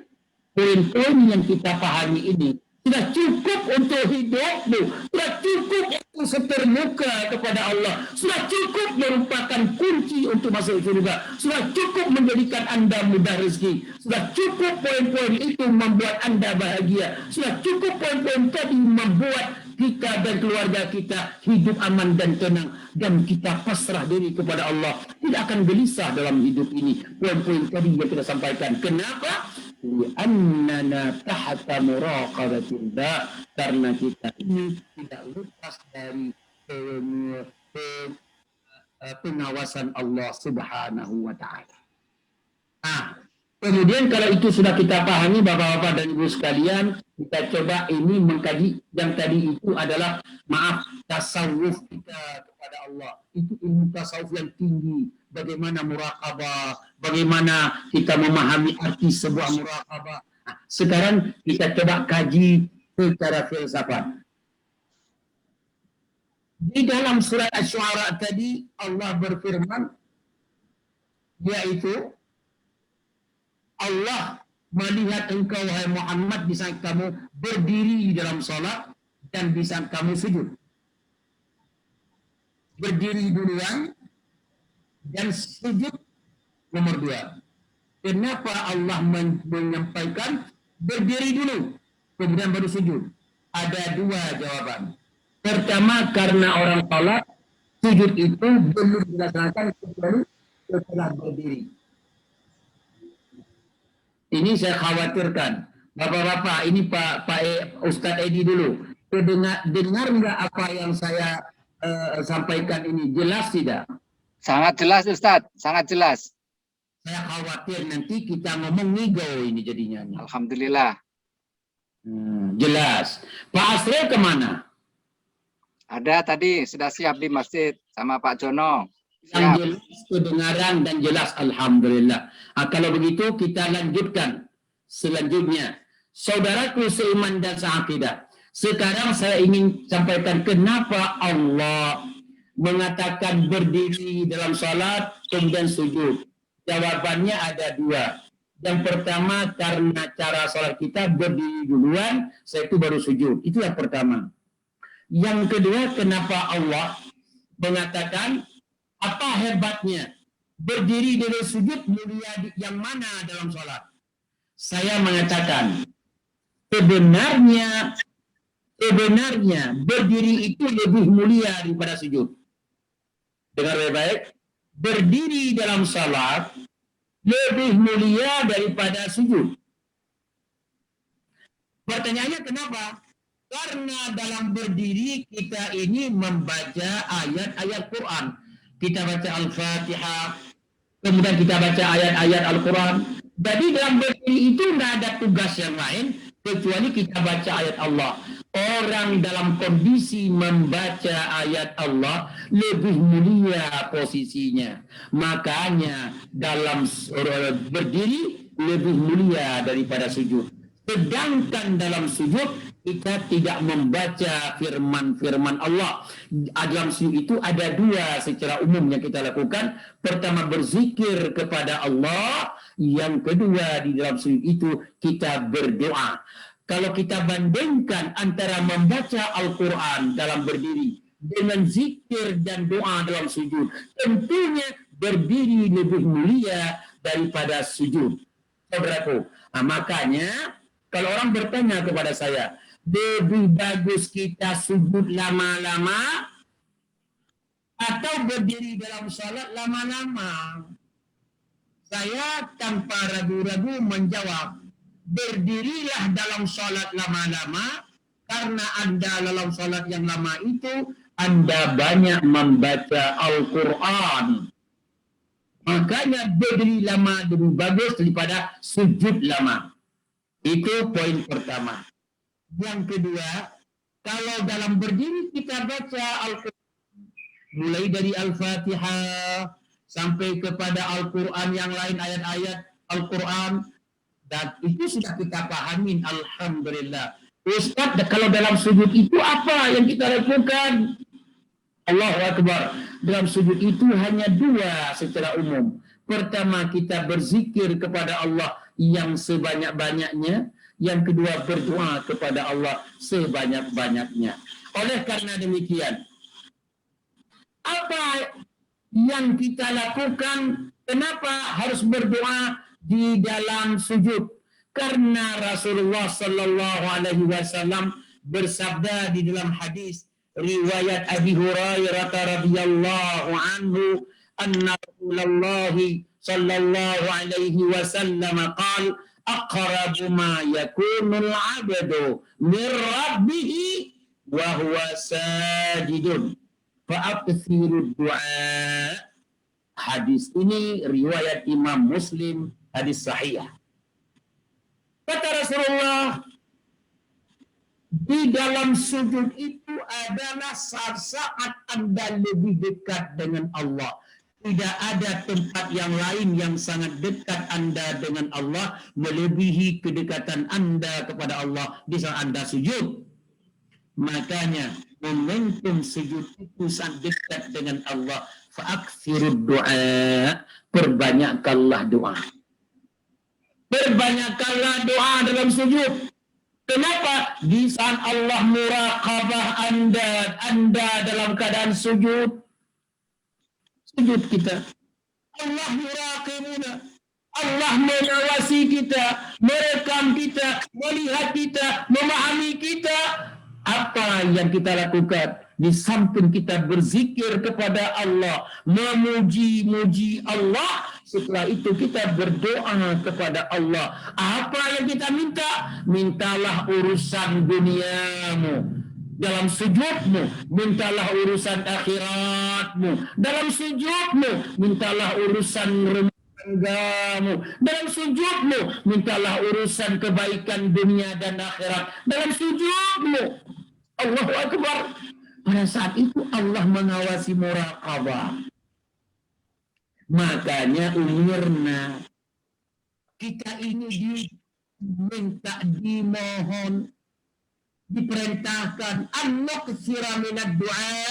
poin-poin yang kita pahami ini sudah cukup untuk hidupmu, sudah cukup untuk setermuka kepada Allah, sudah cukup merupakan kunci untuk masuk surga, sudah cukup menjadikan Anda mudah rezeki, sudah cukup poin-poin itu membuat Anda bahagia, sudah cukup poin-poin tadi membuat kita dan keluarga kita hidup aman dan tenang, dan kita pasrah diri kepada Allah, tidak akan gelisah dalam hidup ini. Poin-poin tadi yang kita sampaikan. Kenapa? Li'annana tahta muraqabatillah, karena kita ini tidak lepas dari pengawasan Allah Subhanahu wa taala. Kemudian kalau itu sudah kita pahami Bapak-bapak dan Ibu sekalian, kita coba ini mengkaji yang tadi itu adalah tasawuf kita kepada Allah. Itu ilmu tasawuf yang tinggi. Bagaimana muraqabah, bagaimana kita memahami arti sebuah muraqabah. Sekarang kita coba kaji secara filsafat. Di dalam surat Asy-Syu'ara tadi Allah berfirman, yaitu Allah melihat engkau wahai Muhammad di saat kamu berdiri di dalam salat dan di saat kamu sujud. Berdiri duluan dan sujud nomor 2. Kenapa Allah menyampaikan berdiri dulu kemudian baru sujud? Ada 2 jawaban. Pertama, karena orang salat sujud itu belum dilaksanakan kecuali setelah berdiri. Ini saya khawatirkan. Bapak-bapak, ini Pak Ustadz Edi dulu. Dengar nggak apa yang saya sampaikan ini? Jelas tidak? Sangat jelas Ustadz, sangat jelas. Saya khawatir nanti kita ngomong ngigau ini jadinya. Alhamdulillah. Jelas. Pak Asrul kemana? Ada tadi, sudah siap di masjid sama Pak Jono. Yang Siap. jelas kedengaran dan jelas, alhamdulillah. Kalau begitu kita lanjutkan selanjutnya. Saudaraku seiman dan seakidah. Sekarang saya ingin sampaikan kenapa Allah mengatakan berdiri dalam salat kemudian sujud. Jawabannya ada dua. Yang pertama karena cara salat kita berdiri duluan, setelah itu baru sujud. Itu yang pertama. Yang kedua, kenapa Allah mengatakan apa hebatnya berdiri dari sujud mulia yang mana dalam sholat? Saya mengatakan sebenarnya berdiri itu lebih mulia daripada sujud. Dengar baik-baik, berdiri dalam sholat lebih mulia daripada sujud. Pertanyaannya kenapa? Karena dalam berdiri kita ini membaca ayat-ayat Quran. Kita baca Al-Fatihah, kemudian kita baca ayat-ayat Al-Quran. Jadi dalam berdiri itu tidak ada tugas yang lain kecuali kita baca ayat Allah. Orang dalam kondisi membaca ayat Allah lebih mulia posisinya. Makanya dalam berdiri lebih mulia daripada sujud. Sedangkan dalam sujud kita tidak membaca firman-firman Allah. Dalam sujud itu ada dua secara umum yang kita lakukan. Pertama berzikir kepada Allah. Yang kedua di dalam sujud itu kita berdoa. Kalau kita bandingkan antara membaca Al-Quran dalam berdiri dengan zikir dan doa dalam sujud, tentunya berdiri lebih mulia daripada sujud. Saudaraku, makanya kalau orang bertanya kepada saya, lebih bagus kita sujud lama-lama atau berdiri dalam salat lama-lama? Saya tanpa ragu-ragu menjawab, berdirilah dalam salat lama-lama karena Anda dalam salat yang lama itu Anda banyak membaca Al-Quran. Makanya berdiri lama lebih bagus daripada sujud lama. Itu poin pertama. Yang kedua, kalau dalam berdiri kita baca Al-Quran, mulai dari Al-Fatihah sampai kepada Al-Quran yang lain, ayat-ayat Al-Quran, dan itu sudah kita pahamin, alhamdulillah. Ustaz, kalau dalam sujud itu apa yang kita lakukan? Allahu Akbar. Dalam sujud itu hanya dua secara umum. Pertama, kita berzikir kepada Allah yang sebanyak-banyaknya. Yang kedua, berdoa kepada Allah sebanyak-banyaknya. Oleh karena demikian, apa yang kita lakukan? Kenapa harus berdoa di dalam sujud? Karena Rasulullah Sallallahu Alaihi Wasallam bersabda di dalam hadis riwayat Abi Hurairah radhiyallahu anhu, anna Rasulullah Sallallahu Alaihi Wasallam qala aqrabu ma yakunul 'abdu min rabbih wa huwa sajidun fa aktsirud du'a. Hadis ini riwayat Imam Muslim, hadis sahih. Kata Rasulullah, di dalam sujud itu adalah saat Anda lebih dekat dengan Allah. Tidak ada tempat yang lain yang sangat dekat Anda dengan Allah melebihi kedekatan Anda kepada Allah di saat Anda sujud. Makanya momentum sujud itu sangat dekat dengan Allah. Fa'akthirud du'a, perbanyakkanlah doa. Perbanyakkanlah doa dalam sujud. Kenapa? Di saat Allah muraqabah Anda dalam keadaan sujud. Sujud kita. Allah muraqibuna. Allah mengawasi kita, merekam kita, melihat kita, memahami kita. Apa yang kita lakukan? Di samping kita berzikir kepada Allah, memuji-muji Allah, setelah itu kita berdoa kepada Allah. Apa yang kita minta? Mintalah urusan duniamu dalam sujudmu, mintalah urusan akhiratmu dalam sujudmu, mintalah urusan rumah tanggamu. Dalam sujudmu, mintalah urusan kebaikan dunia dan akhirat. Dalam sujudmu, Allahu Akbar. Pada saat itu Allah mengawasi muraqabah. Makanya umirna, kita ini diminta, dimohon, diperintahkan an-nuksira minad du'a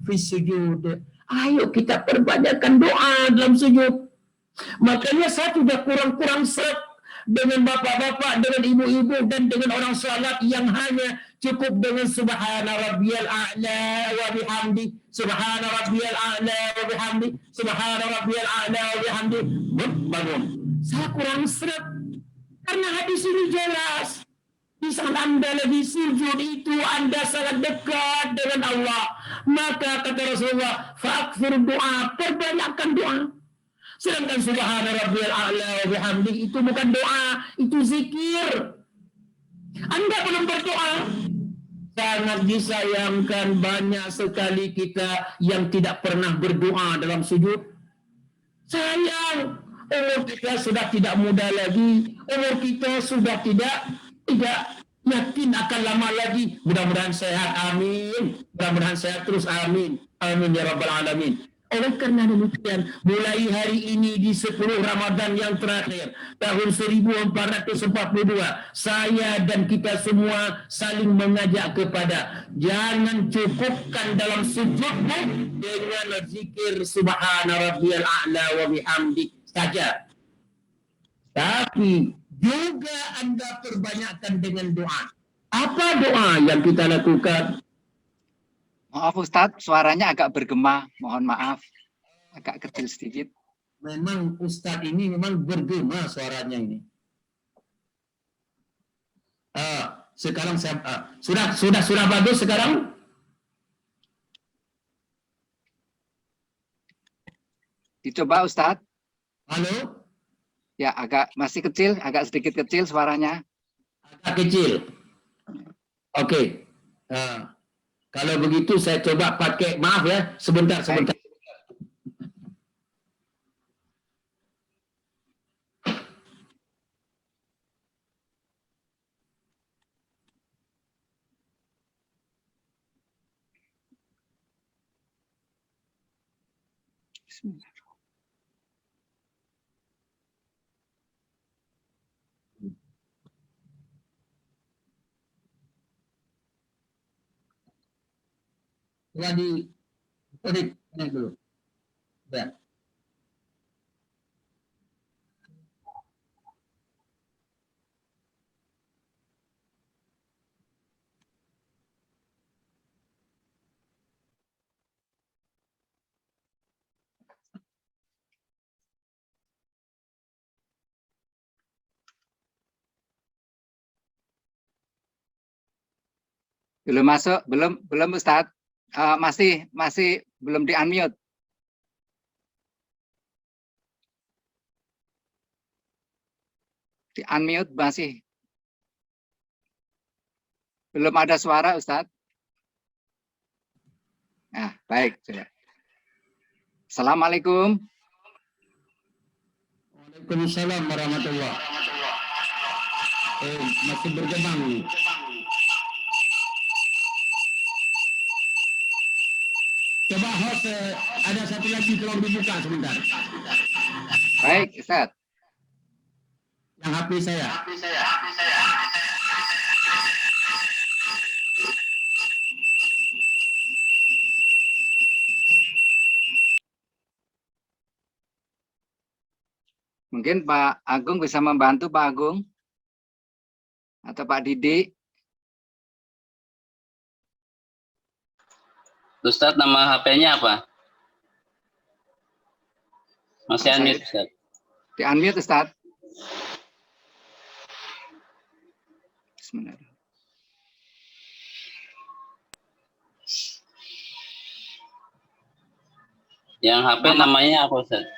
fi sujud. Ayo kita perbanyakkan doa dalam sujud. Makanya saya sudah kurang-kurang seret dengan bapak-bapak, dengan ibu-ibu, dan dengan orang salat yang hanya cukup dengan subhana rabbiyal a'la wa bihamdi, subhana rabbiyal a'la wa bihamdi, subhana rabbiyal a'la wa bihamdi. Bangun. Saya kurang seret karena hadis ini jelas. Di saat Anda lagi sujud itu Anda sangat dekat dengan Allah. Maka kata Rasulullah, fa'akfir doa, perbanyakkan doa. Sedangkan subhana rabbiyal a'la wa bihamdi itu bukan doa, itu zikir. Anda belum berdoa. Sangat disayangkan banyak sekali kita yang tidak pernah berdoa dalam sujud. Sayang, umur kita sudah tidak muda lagi, umur kita sudah tidak yakin akan lama lagi. Mudah-mudahan sehat, amin. Mudah-mudahan sehat terus, amin. Amin ya rabbal alamin. Oleh karena demikian, mulai hari ini di 10 Ramadan yang terakhir tahun 1442, saya dan kita semua saling mengajak kepada jangan cukupkan dalam sujudmu dengan zikir subhana rabbiyal a'la wa bihamdi saja, tapi juga Anda perbanyakkan dengan doa. Apa doa yang kita lakukan? Maaf Ustadz, suaranya agak bergema, mohon maaf, agak kecil sedikit. Memang Ustadz ini memang bergema suaranya ini. Sekarang saya sudah bagus sekarang? Dicoba Ustadz. Halo? Ya, masih kecil, agak sedikit kecil suaranya. Agak kecil. Oke. Kalau begitu saya coba pakai, maaf ya, sebentar. Tadi naik dulu. Ya. Belum masuk, belum Ustadz. Masih belum di-unmute. Di-unmute masih. Belum ada suara Ustadz. Nah, baik. Assalamualaikum. Waalaikumsalam warahmatullahi wabarakatuh. Masih bergema nih. Coba host, ada satu lagi tolong dibuka sebentar. Baik, Ustadz. Yang HP saya. Mungkin Pak Agung bisa membantu, Pak Agung atau Pak Didi. Ustadz, nama HP-nya apa? Masih unmute, Ustadz. Di unmute, Ustadz. Bismillahirrahmanirrahim. Yang HP namanya apa, Ustadz?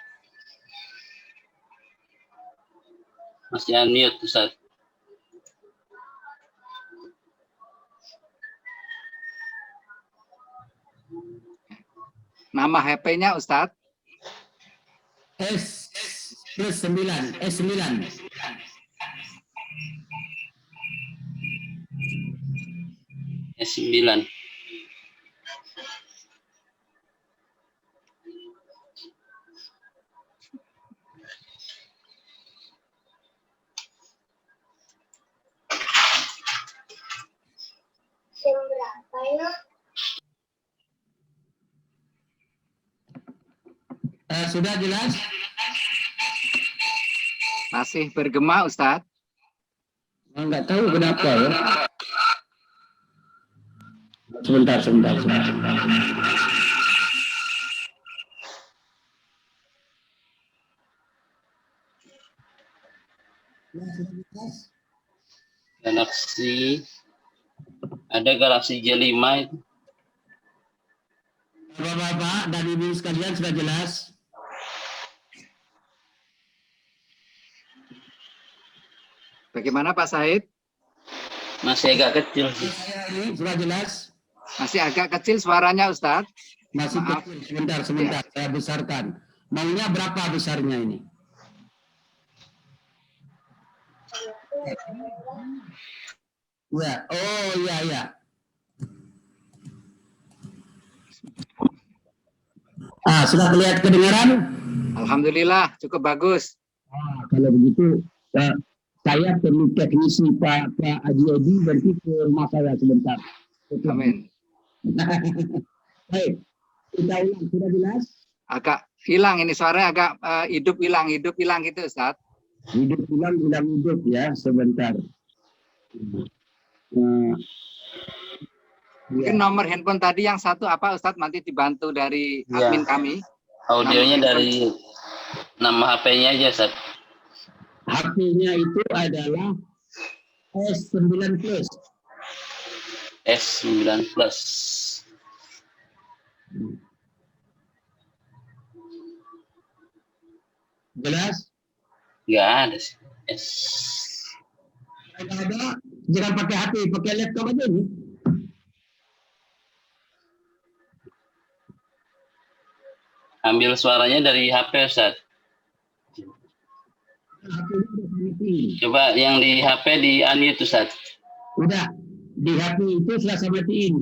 Masih unmute, Ustadz. Nama HP-nya Ustadz? plus 9. 9. S9. Sudah jelas? Masih bergema Ustadz. Enggak tahu kenapa ya. Sebentar. Galaksi. Ada Galaksi J5 itu. Bapak-bapak dan ibu sekalian sudah jelas? Bagaimana Pak Said? Masih agak kecil sih. Saya ini sudah jelas? Masih agak kecil suaranya Ustadz. Masih Maaf. kecil. Sebentar. Saya besarkan. Maunya berapa besarnya ini? Ya. Oh iya. Sudah kelihatan kedengaran? Alhamdulillah cukup bagus. Kalau begitu saya perlu teknisi Pak Haji Edi berarti ke rumah saya sebentar. Amin. Baik, kita ulang, sudah jelas? Agak hilang ini suaranya, agak hidup hilang gitu Ustadz. Hidup ya, sebentar. Mungkin nomor handphone tadi yang satu apa Ustadz, nanti dibantu dari Ya. admin kami. Audionya dari nama HP-nya aja, Ustaz. HP-nya itu adalah S9 Plus. S9 Plus. Jelas? Nggak ada sih. S. Kalau ada, jangan pakai HP, pakai laptop aja nih. Ambil suaranya dari HP, Ustaz. HP-nya udah saya matiin. Coba yang di HP di unmute, Ustaz. Udah, di HP itu sudah saya matiin.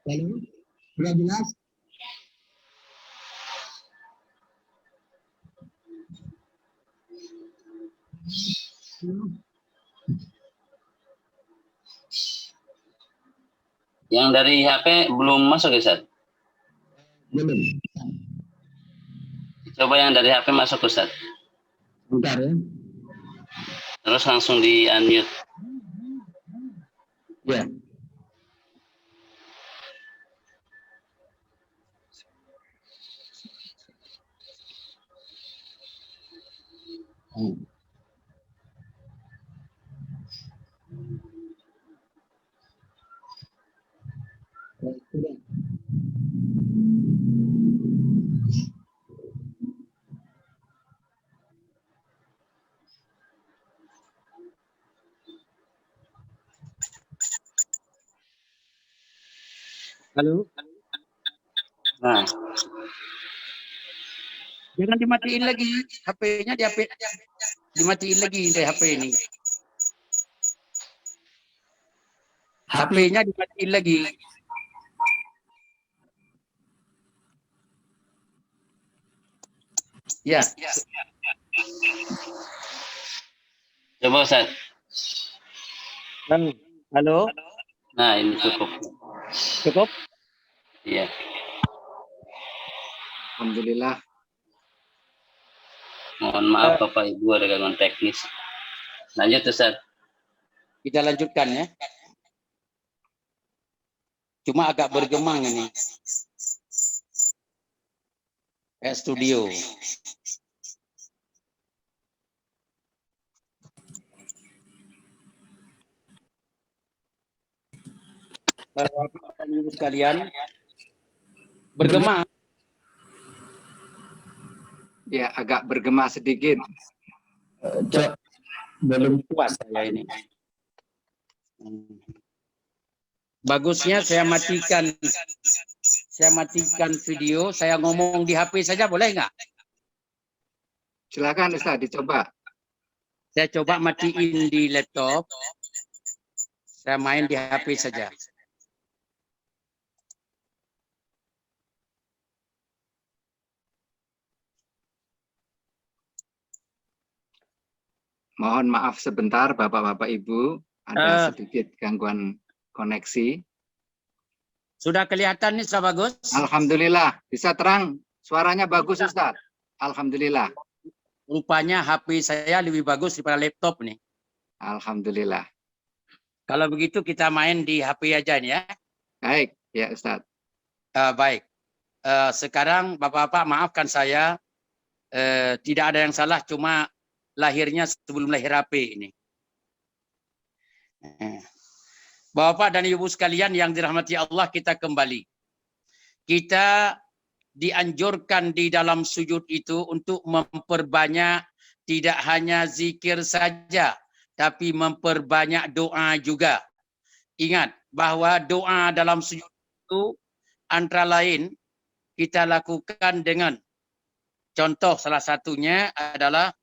Lalu, sudah jelas? Yang dari HP belum masuk, ya, Ustaz? Belum. Coba yang dari HP masuk, Ustaz. Bentar ya. Terus langsung di unmute. Ya. Sudah. Halo, Nah, Jangan dimatiin lagi HP-nya, dimatiin lagi dari HP ini. HP-nya dimatiin lagi. Ya, coba, Ustaz. halo, Nah, ini cukup. cukup? Iya. Alhamdulillah. Mohon maaf Bapak Ibu ada gangguan teknis. Lanjut, Ustaz. Kita lanjutkan ya. Cuma agak bergemang ini. Studio. Bapak Ibu sekalian, bergema. Ya agak bergema sedikit. Cok, belum Kuat saya ini. Bagusnya saya matikan video, saya ngomong di HP saja, boleh nggak? Silakan Ustaz, dicoba. Saya coba matiin di laptop, saya main di HP saja. Mohon maaf sebentar Bapak-Bapak Ibu, ada sedikit gangguan koneksi. Sudah kelihatan nih, sudah bagus? Alhamdulillah, bisa terang. Suaranya bagus Ustaz. Alhamdulillah. Rupanya HP saya lebih bagus daripada laptop nih. Alhamdulillah. Kalau begitu kita main di HP aja nih ya. Baik, ya Ustaz. Baik. Sekarang Bapak-Bapak maafkan saya. Tidak ada yang salah, cuma lahirnya sebelum lahir HP ini. Bapak dan Ibu sekalian yang dirahmati Allah, kita kembali. Kita dianjurkan di dalam sujud itu untuk memperbanyak tidak hanya zikir saja, tapi memperbanyak doa juga. Ingat bahwa doa dalam sujud itu antara lain kita lakukan dengan contoh, salah satunya adalah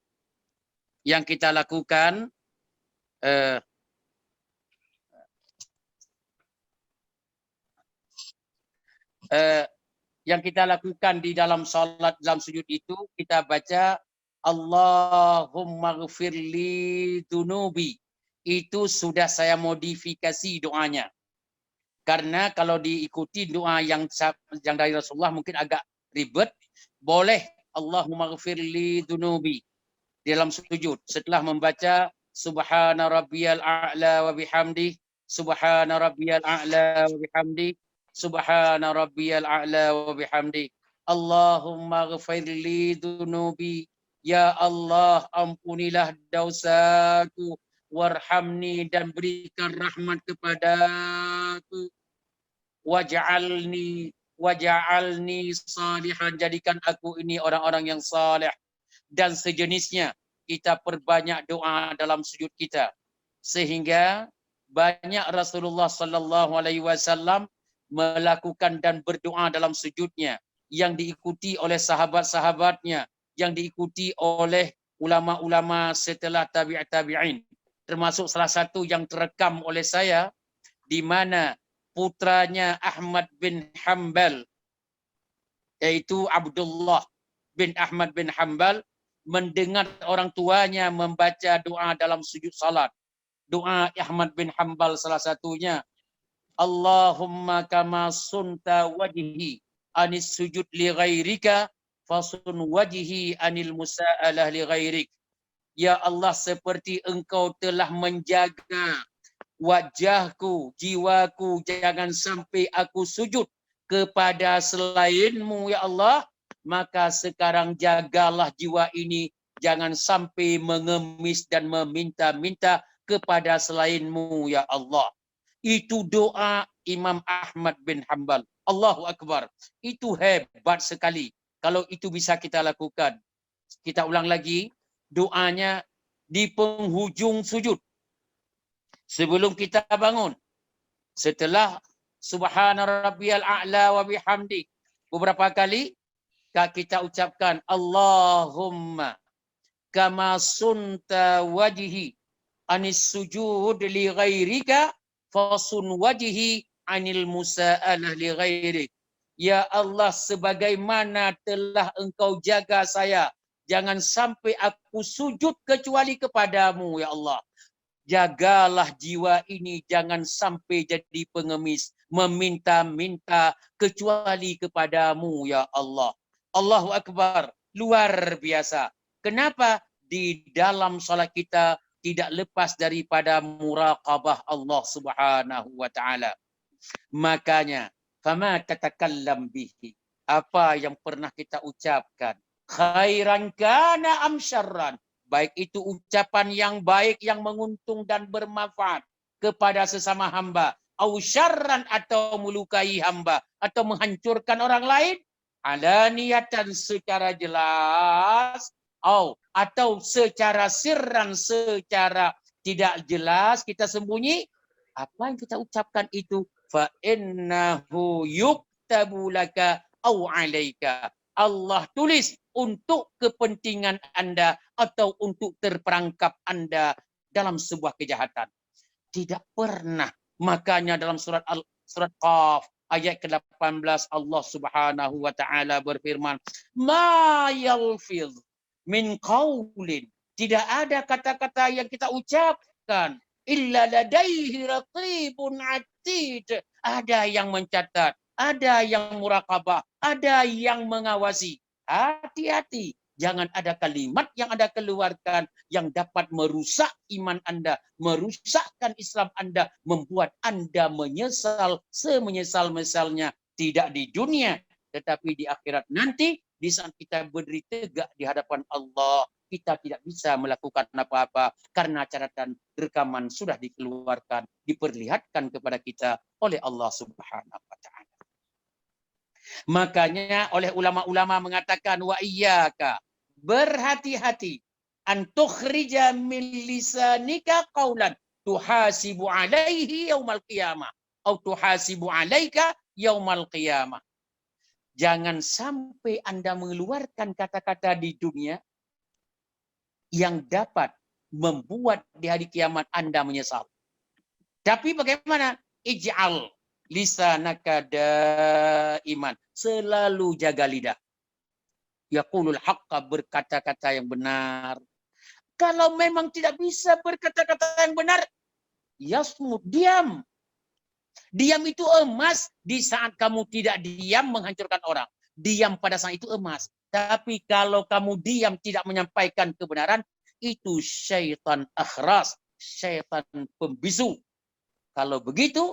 yang kita lakukan di dalam salat, dalam sujud itu kita baca Allahumma ghfirli dunubi. Itu sudah saya modifikasi doanya. Karena kalau diikuti doa yang dari Rasulullah mungkin agak ribet. Boleh Allahumma ghfirli dunubi di dalam sujud. Setelah membaca Subhana rabbiyal a'la wa bihamdi, Subhana rabbiyal a'la wa bihamdi, Subhana rabbiyal a'la wa bihamdi, Allahumma ghfirli dunubi. Ya Allah, ampunilah dosaku, warhamni, dan berikan rahmat kepadaku, waj'alni salihan, jadikan aku ini orang-orang yang saleh, dan sejenisnya. Kita perbanyak doa dalam sujud kita, sehingga banyak Rasulullah sallallahu alaihi wasallam melakukan dan berdoa dalam sujudnya, yang diikuti oleh sahabat-sahabatnya, yang diikuti oleh ulama-ulama setelah tabi'in. Termasuk salah satu yang terekam oleh saya, di mana putranya Ahmad bin Hanbal, yaitu Abdullah bin Ahmad bin Hanbal, mendengar orang tuanya membaca doa dalam sujud salat. Doa Ahmad bin Hanbal salah satunya, Allahumma kama sunta wajhi anis sujud li ghairika fasun wajhi anil musa'alah li ghairik. Ya Allah, seperti engkau telah menjaga wajahku, jiwaku, jangan sampai aku sujud kepada selainmu ya Allah, maka sekarang jagalah jiwa ini jangan sampai mengemis dan meminta-minta kepada selainmu ya Allah. Itu doa Imam Ahmad bin Hanbal. Allahu Akbar. Itu hebat sekali. Kalau itu bisa kita lakukan. Kita ulang lagi. Doanya di penghujung sujud. Sebelum kita bangun. Setelah Subhana rabbiyal a'la wa bihamdi. Beberapa kali kita ucapkan Allahumma kama sunta wajhi anis sujud li ghairika fasun wajhi anil musa'alah li ghairik. Ya Allah, sebagaimana telah engkau jaga saya, jangan sampai aku sujud kecuali kepadamu ya Allah. Jagalah jiwa ini jangan sampai jadi pengemis, meminta-minta kecuali kepadamu ya Allah. Allahu Akbar, luar biasa. Kenapa? Di dalam salat kita tidak lepas daripada muraqabah Allah Subhanahu wa taala. Makanya, fama tatakallam bihi, apa yang pernah kita ucapkan, khairan kana am syarran, baik itu ucapan yang baik yang menguntung dan bermanfaat kepada sesama hamba, au syarran, atau melukai hamba atau menghancurkan orang lain, alaniyatan, secara jelas, atau secara sirran, secara tidak jelas kita sembunyi, apa yang kita ucapkan itu fa innahu yuktabu laka au alaika. Allah tulis untuk kepentingan Anda atau untuk terperangkap Anda dalam sebuah kejahatan. Tidak pernah. Makanya dalam surat Qaf ayat ke-18 Allah Subhanahu wa taala berfirman, "Ma yalfidh min qaulin." Tidak ada kata-kata yang kita ucapkan illa ladaihi raqibun atid. Ada yang mencatat, ada yang muraqabah, ada yang mengawasi. Hati-hati, jangan ada kalimat yang Anda keluarkan yang dapat merusak iman Anda, merusakkan Islam Anda, membuat Anda menyesal semenyesal-menyesалnya, tidak di dunia tetapi di akhirat nanti. Di saat kita berdiri tegak di hadapan Allah, kita tidak bisa melakukan apa-apa karena catatan rekaman sudah dikeluarkan, diperlihatkan kepada kita oleh Allah Subhanahu wa taala. Makanya oleh ulama-ulama mengatakan wa iyyaka, berhati-hati, an tukhrija min lisanika qaulan tuhasibu alaihi yaumal qiyamah atau tuhasibu alaika yaumal qiyamah. Jangan sampai Anda mengeluarkan kata-kata di dunia yang dapat membuat di hari kiamat Anda menyesal. Tapi bagaimana? Ij'al lisanaka daiman. Selalu jaga lidah. Yaqulul haqqa, berkata-kata yang benar. Kalau memang tidak bisa berkata-kata yang benar, yasmut, diam. Diam itu emas. Di saat kamu tidak diam menghancurkan orang. Diam pada saat itu emas. Tapi kalau kamu diam tidak menyampaikan kebenaran, itu syaitan akhras, syaitan pembisu. Kalau begitu,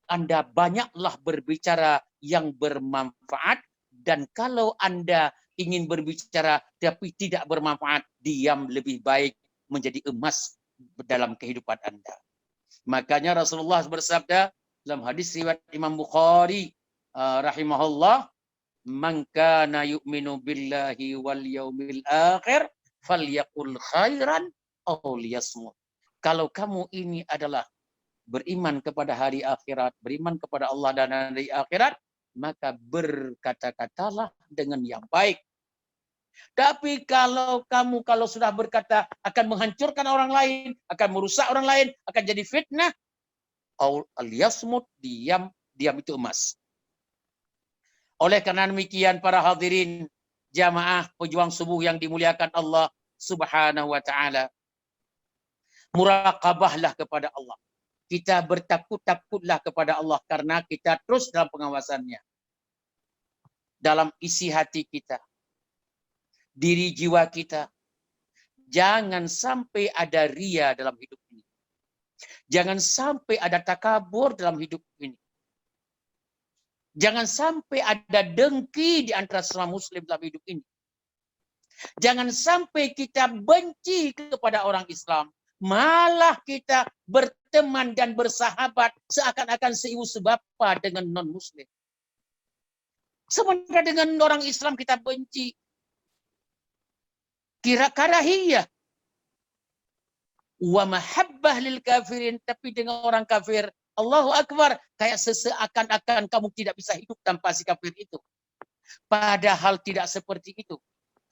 Anda banyaklah berbicara yang bermanfaat. Dan kalau Anda ingin berbicara tapi tidak bermanfaat, diam lebih baik, menjadi emas dalam kehidupan Anda. Makanya Rasulullah bersabda dalam hadis riwayat Imam Bukhari rahimahullah, "Man kana yu'minu billahi wal yaumil akhir falyaqul khairan aw liyasmut." Kalau kamu ini adalah beriman kepada hari akhirat, beriman kepada Allah dan hari akhirat, maka berkata-katalah dengan yang baik. Tapi kalau sudah berkata akan menghancurkan orang lain, akan merusak orang lain, akan jadi fitnah, al-yasmut, diam itu emas. Oleh karena demikian para hadirin jamaah pejuang subuh yang dimuliakan Allah Subhanahu wa taala, muraqabahlah kepada Allah. Kita bertakut-takutlah kepada Allah karena kita terus dalam pengawasannya. Dalam isi hati kita, diri jiwa kita, jangan sampai ada ria dalam hidup ini. Jangan sampai ada takabur dalam hidup ini. Jangan sampai ada dengki di antara sesama muslim dalam hidup ini. Jangan sampai kita benci kepada orang Islam. Malah kita berteman dan bersahabat seakan-akan seibu sebapa dengan non-muslim. Sementara dengan orang Islam kita benci. Kira karahiyah. Wa mahabbah lil kafirin, tapi dengan orang kafir, Allahu Akbar, kayak seakan-akan kamu tidak bisa hidup tanpa si kafir itu. Padahal tidak seperti itu.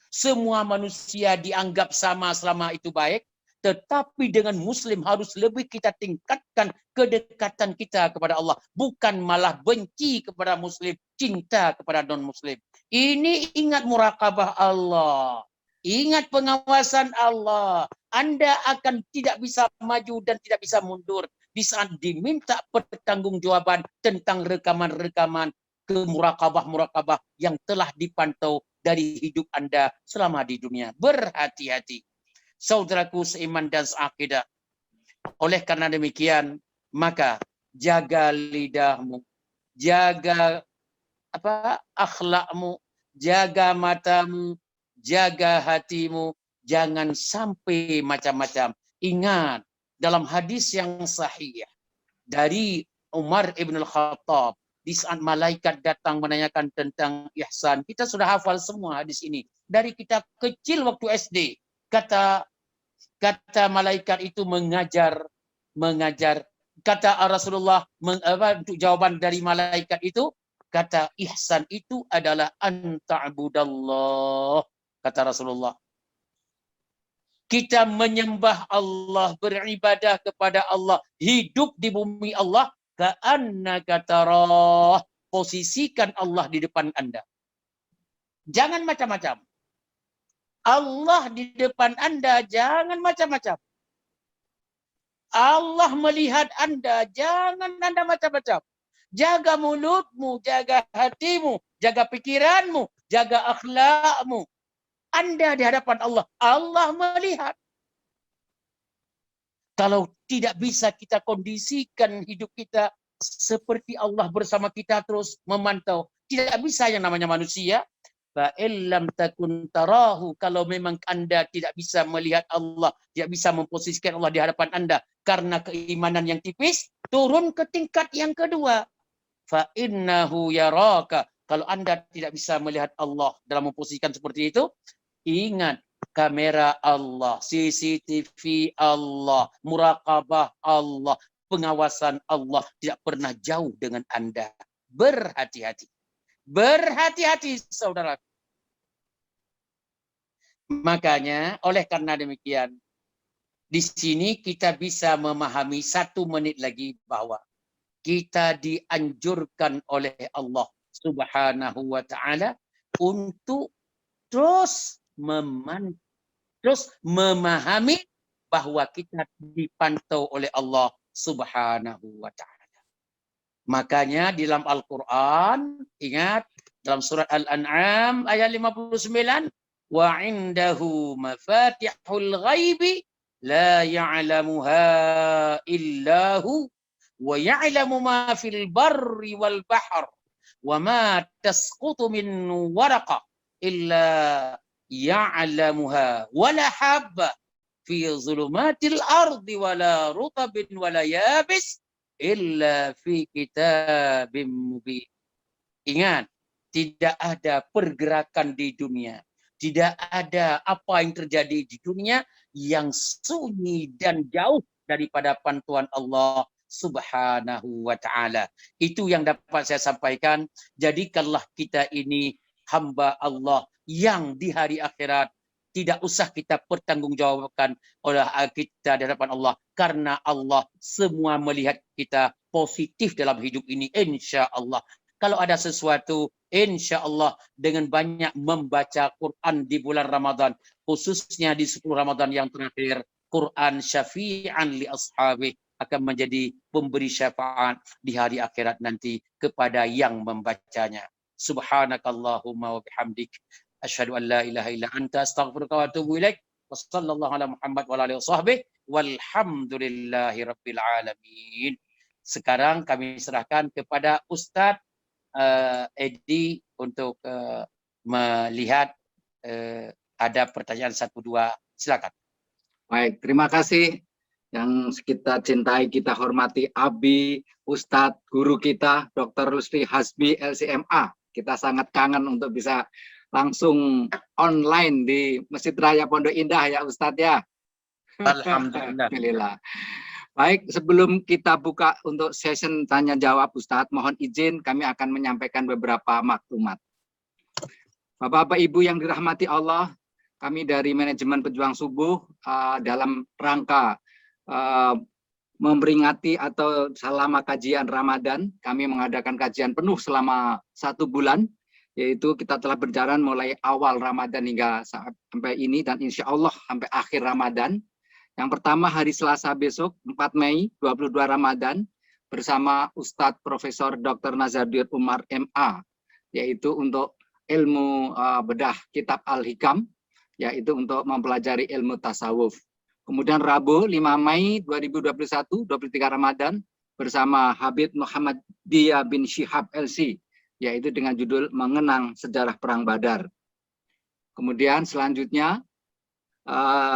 Semua manusia dianggap sama selama itu baik, tetapi dengan muslim harus lebih kita tingkatkan kedekatan kita kepada Allah, bukan malah benci kepada muslim, cinta kepada non-muslim. Ini ingat muraqabah Allah. Ingat pengawasan Allah. Anda akan tidak bisa maju dan tidak bisa mundur di saat diminta pertanggungjawaban tentang rekaman-rekaman muraqabah yang telah dipantau dari hidup Anda selama di dunia. Berhati-hati. Saudaraku seiman dan seakidah. Oleh karena demikian, maka jaga lidahmu, jaga akhlakmu, jaga matamu, jaga hatimu, jangan sampai macam-macam. Ingat, dalam hadis yang sahih dari Umar ibn al-Khattab, di saat malaikat datang menanyakan tentang ihsan, kita sudah hafal semua hadis ini. dari kita kecil waktu SD. Kata malaikat itu mengajar. Kata Rasulullah untuk jawaban dari malaikat itu, kata ihsan itu adalah anta'budallah, kata Rasulullah. Kita menyembah Allah, beribadah kepada Allah, hidup di bumi Allah, ka'annaka tarah. Posisikan Allah di depan Anda. Jangan macam-macam. Allah di depan Anda, jangan macam-macam. Allah melihat Anda, jangan Anda macam-macam. Jaga mulutmu, jaga hatimu, jaga pikiranmu, jaga akhlakmu. Anda di hadapan Allah, Allah melihat. Kalau tidak bisa kita kondisikan hidup kita seperti Allah bersama kita terus memantau, tidak bisa yang namanya manusia. Fa illam takun tarahu, kalau memang Anda tidak bisa melihat Allah, tidak bisa memposisikan Allah di hadapan Anda karena keimanan yang tipis, turun ke tingkat yang kedua. Fa innahu yaraka, kalau Anda tidak bisa melihat Allah dalam memposisikan seperti itu, ingat, kamera Allah, CCTV Allah, muraqabah Allah, pengawasan Allah tidak pernah jauh dengan Anda. Berhati-hati. Berhati-hati, saudara. Makanya, oleh karena demikian, di sini kita bisa memahami 1 menit lagi bahwa kita dianjurkan oleh Allah Subhanahu wa Ta'ala untuk terus memahami bahwa kita dipantau oleh Allah Subhanahu wa Ta'ala. Makanya di dalam Al-Quran, ingat, dalam surat Al-An'am ayat 59, wa indahu mafatihul ghaibi la ya'lamuha illahu wa ya'lamu ma fil barri wal bahr wa ma tasqutu min waraqa illa ya'lamuha wala habba fi zulumatil ardi wala rutabin wala yabis illa fi kitabim mubin. Ingat, tidak ada pergerakan di dunia, tidak ada apa yang terjadi di dunia yang sunyi dan jauh daripada pantauan Allah Subhanahu wa Ta'ala. Itu yang dapat saya sampaikan. Jadikanlah kita ini hamba Allah yang di hari akhirat tidak usah kita pertanggungjawabkan oleh kita di hadapan Allah, karena Allah semua melihat kita positif dalam hidup ini, insya Allah. Kalau ada sesuatu, insya Allah dengan banyak membaca Quran di bulan Ramadan, khususnya di 10 Ramadan yang terakhir, Quran syafi'an li ashabi, akan menjadi pemberi syafaat di hari akhirat nanti kepada yang membacanya. Subhanakallahumma wa bihamdik, asyhadu an la ilaha illa anta, astaghfiruka wa atubu ilaik. Wassallallahu ala Muhammad wa alihi washabbihi walhamdulillahi rabbil alamin. Sekarang kami serahkan kepada Ustadz Edi untuk melihat ada pertanyaan 1-2. Silakan. Baik, terima kasih yang kita cintai, kita hormati, Abi, Ustadz, guru kita, Dr. Lusri Hasbi, LCMA. Kita sangat kangen untuk bisa langsung online di Masjid Raya Pondok Indah ya Ustadz ya. Alhamdulillah. Baik, sebelum kita buka untuk session tanya jawab Ustadz, mohon izin kami akan menyampaikan beberapa maklumat. Bapak-bapak Ibu yang dirahmati Allah, kami dari manajemen Pejuang Subuh dalam rangka memperingati atau selama kajian Ramadan, kami mengadakan kajian penuh selama 1 bulan, yaitu kita telah berjalan mulai awal Ramadan hingga sampai ini dan insya Allah sampai akhir Ramadan. Yang pertama hari Selasa besok 4 Mei 22 Ramadan bersama Ustadz Profesor Dr. Nazarudin Umar MA, yaitu untuk ilmu bedah kitab Al-Hikam, yaitu untuk mempelajari ilmu tasawuf. Kemudian Rabu 5 Mei 2021 23 Ramadan bersama Habib Muhammad Dia bin Syihab LC, yaitu dengan judul Mengenang Sejarah Perang Badar. Kemudian selanjutnya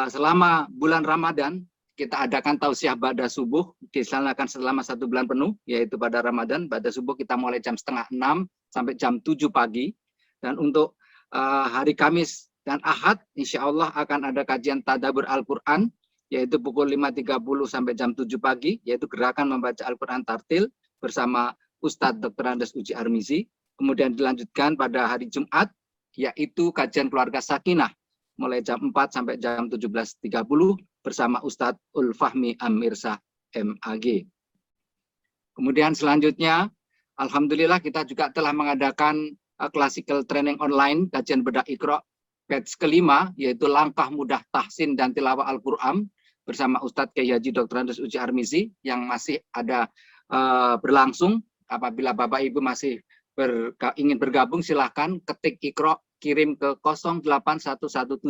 selama bulan Ramadan kita adakan tausiah ba'da subuh, dilaksanakan selama 1 bulan penuh, yaitu pada Ramadan ba'da subuh kita mulai jam 5:30 sampai jam 7 pagi. Dan untuk hari Kamis Dan Ahad insya Allah akan ada kajian tadabbur Al-Quran, yaitu pukul 5.30 sampai jam 7 pagi, yaitu gerakan membaca Al-Quran tartil bersama Ustadz Dr. Andes Uji Armizi. Kemudian dilanjutkan pada hari Jumat, yaitu kajian keluarga Sakinah, mulai jam 4 sampai jam 17.30 bersama Ustadz Ulfahmi Amirsa MAG. Kemudian selanjutnya, alhamdulillah kita juga telah mengadakan classical training online, kajian bedah Iqra, batch kelima, yaitu langkah mudah tahsin dan tilawah Al-Quran bersama Ustadz Kiai Haji Dr. Andes Uji Armizi yang masih ada berlangsung. Apabila Bapak Ibu masih ingin bergabung, silahkan ketik Iqra, kirim ke 08117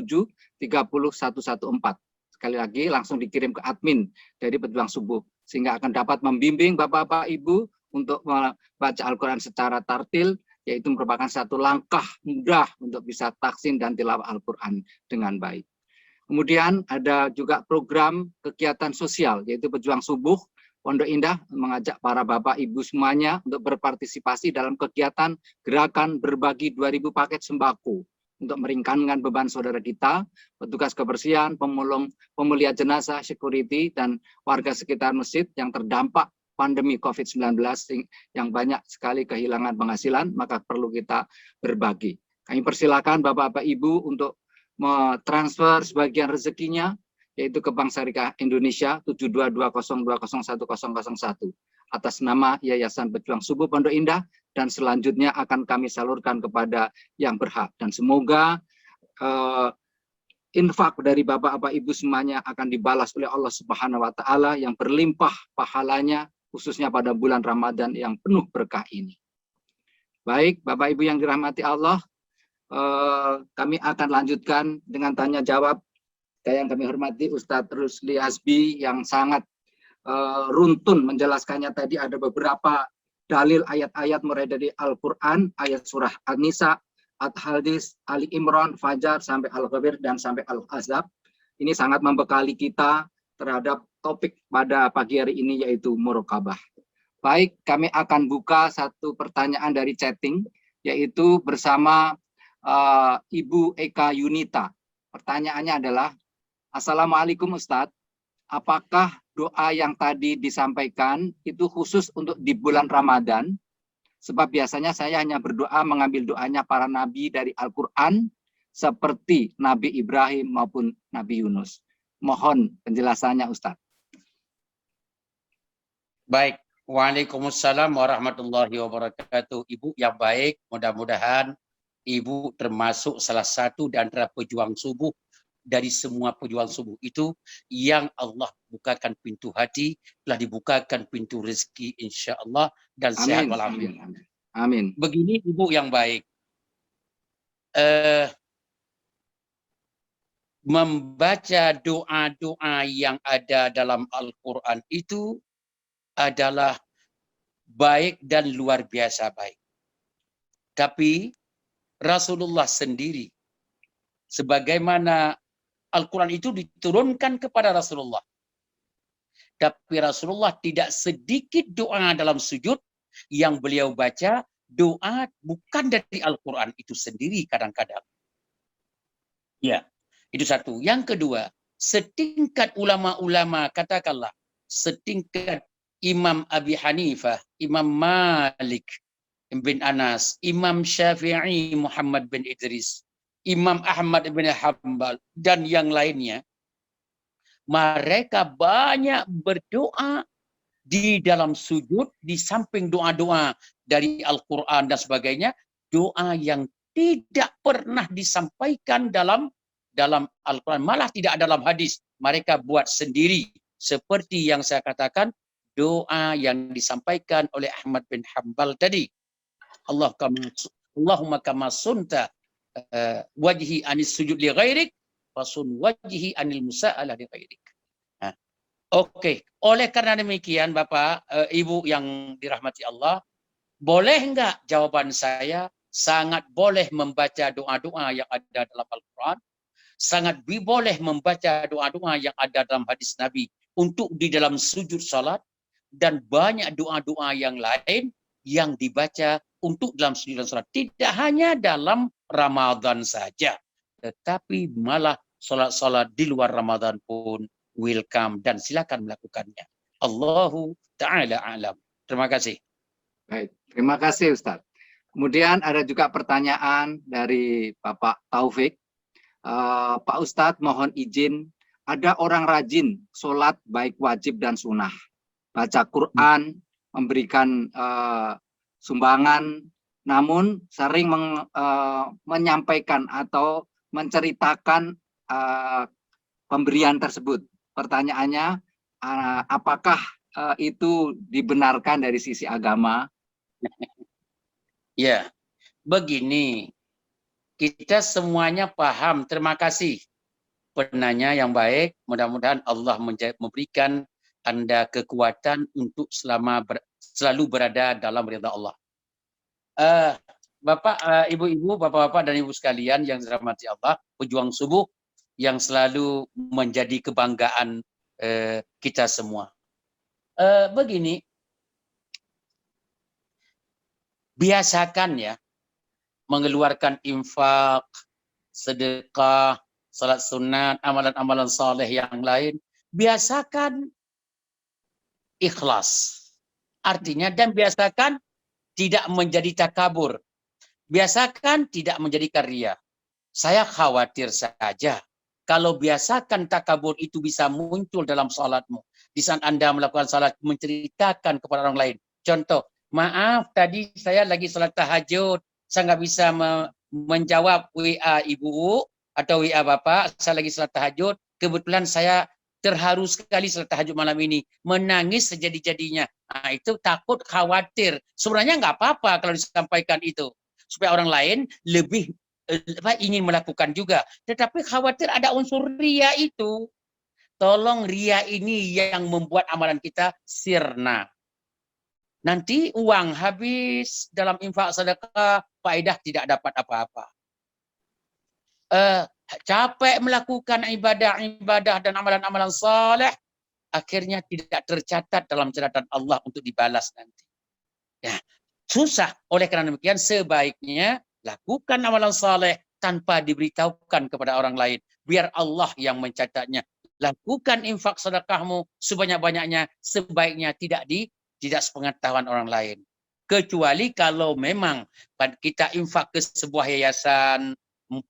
30114. Sekali lagi langsung dikirim ke admin dari Pejuang Subuh, sehingga akan dapat membimbing Bapak-Bapak Ibu untuk membaca Al-Quran secara tartil, yaitu merupakan satu langkah mudah untuk bisa tahsin dan tilawah Al-Quran dengan baik. Kemudian ada juga program kegiatan sosial, yaitu Pejuang Subuh Pondok Indah mengajak para Bapak Ibu semuanya untuk berpartisipasi dalam kegiatan gerakan berbagi 2.000 paket sembako untuk meringankan beban saudara kita, petugas kebersihan, pemulia jenazah, security, dan warga sekitar masjid yang terdampak pandemi COVID-19 yang banyak sekali kehilangan penghasilan, maka perlu kita berbagi. Kami persilakan Bapak-Bapak Ibu untuk mentransfer sebagian rezekinya, yaitu ke Bank Syariah Indonesia 7220201001 atas nama Yayasan Pejuang Subuh Pondok Indah, dan selanjutnya akan kami salurkan kepada yang berhak. Dan semoga infak dari Bapak-Bapak Ibu semuanya akan dibalas oleh Allah Subhanahu wa Ta'ala yang berlimpah pahalanya, khususnya pada bulan Ramadan yang penuh berkah ini. Baik, Bapak Ibu yang dirahmati Allah, kami akan lanjutkan dengan tanya jawab. Yang kami hormati Ustadz Rusli Hasbi yang sangat runtun menjelaskannya tadi. Ada beberapa dalil ayat-ayat mulai dari Al-Quran, ayat surah An-Nisa, At-Hadis, Ali Imran, Fajar, sampai Al-Ghafir, dan sampai Al-Ahzab. Ini sangat membekali kita terhadap topik pada pagi hari ini, yaitu muraqabah. Baik, kami akan buka satu pertanyaan dari chatting, yaitu bersama Ibu Eka Yunita. Pertanyaannya adalah, Assalamualaikum Ustadz, apakah doa yang tadi disampaikan itu khusus untuk di bulan Ramadan? Sebab biasanya saya hanya berdoa mengambil doanya para nabi dari Al-Quran, seperti Nabi Ibrahim maupun Nabi Yunus. Mohon penjelasannya Ustadz. Baik, Waalaikumsalam warahmatullahi wabarakatuh. Ibu yang baik, mudah-mudahan Ibu termasuk salah satu di antara pejuang subuh, dari semua pejuang subuh itu yang Allah bukakan pintu hati, telah dibukakan pintu rezeki insya Allah, dan sehat walafiat. Amin. Begini Ibu yang baik, membaca doa-doa yang ada dalam Al-Quran itu adalah baik dan luar biasa baik. Tapi Rasulullah sendiri, sebagaimana Al-Quran itu diturunkan kepada Rasulullah, tapi Rasulullah tidak sedikit doa dalam sujud yang beliau baca, doa bukan dari Al-Quran itu sendiri kadang-kadang. Ya, itu satu. Yang kedua, setingkat ulama-ulama, katakanlah, setingkat Imam Abi Hanifah, Imam Malik bin Anas, Imam Syafi'i Muhammad bin Idris, Imam Ahmad bin Hanbal, dan yang lainnya, mereka banyak berdoa di dalam sujud, di samping doa-doa dari Al-Quran dan sebagainya, doa yang tidak pernah disampaikan dalam Al-Quran, malah tidak dalam hadis, mereka buat sendiri. Seperti yang saya katakan, doa yang disampaikan oleh Ahmad bin Hanbal tadi, Allahumma kama sunta wajhi anis sujud li ghairik, fasun wajhi anil musa'alah li ghairik. Oke, oleh karena demikian Bapak, Ibu yang dirahmati Allah, boleh enggak jawaban saya? Sangat boleh membaca doa-doa yang ada dalam Al-Quran, sangat boleh membaca doa-doa yang ada dalam hadis Nabi untuk di dalam sujud salat, dan banyak doa-doa yang lain yang dibaca untuk dalam sujud dan salat. Tidak hanya dalam Ramadan saja, tetapi malah salat-salat di luar Ramadan pun welcome dan silakan melakukannya. Allahu ta'ala alam. Terima kasih. Baik, terima kasih Ustadz. Kemudian ada juga pertanyaan dari Bapak Taufik. Pak Ustadz mohon izin, ada orang rajin sholat baik wajib dan sunnah, baca Quran, memberikan sumbangan, namun sering menyampaikan atau menceritakan pemberian tersebut. Pertanyaannya, apakah itu dibenarkan dari sisi agama? Ya, begini, kita semuanya paham. Terima kasih penanya yang baik. Mudah-mudahan Allah memberikan Anda kekuatan untuk selalu berada dalam ridha Allah. Bapak, ibu-ibu, bapak-bapak dan ibu sekalian yang dirahmati Allah, pejuang subuh yang selalu menjadi kebanggaan kita semua. Begini, biasakan ya mengeluarkan infak, sedekah, salat sunat, amalan-amalan saleh yang lain. Biasakan ikhlas. Artinya, dan biasakan tidak menjadi takabur. Biasakan tidak menjadi ria. Saya khawatir saja kalau biasakan takabur itu bisa muncul dalam salatmu. Di saat Anda melakukan salat, menceritakan kepada orang lain. Contoh, maaf tadi saya lagi salat tahajud, saya nggak bisa menjawab WA ibu atau WA bapak, saya lagi salat tahajud, kebetulan saya terharu sekali salat tahajud malam ini, menangis sejadi-jadinya. Nah, itu takut, khawatir. Sebenarnya nggak apa-apa kalau disampaikan itu, supaya orang lain lebih ingin melakukan juga. Tetapi khawatir ada unsur ria itu. Tolong, ria ini yang membuat amalan kita sirna. Nanti uang habis dalam infak sedekah, faedah tidak dapat apa-apa. Capek melakukan ibadah-ibadah dan amalan-amalan saleh, akhirnya tidak tercatat dalam catatan Allah untuk dibalas nanti. Ya, susah. Oleh karena demikian, sebaiknya lakukan amalan saleh tanpa diberitahukan kepada orang lain. Biar Allah yang mencatatnya. Lakukan infak sedekahmu sebanyak-banyaknya, sebaiknya tidak sepengetahuan orang lain. Kecuali kalau memang kita infak ke sebuah yayasan,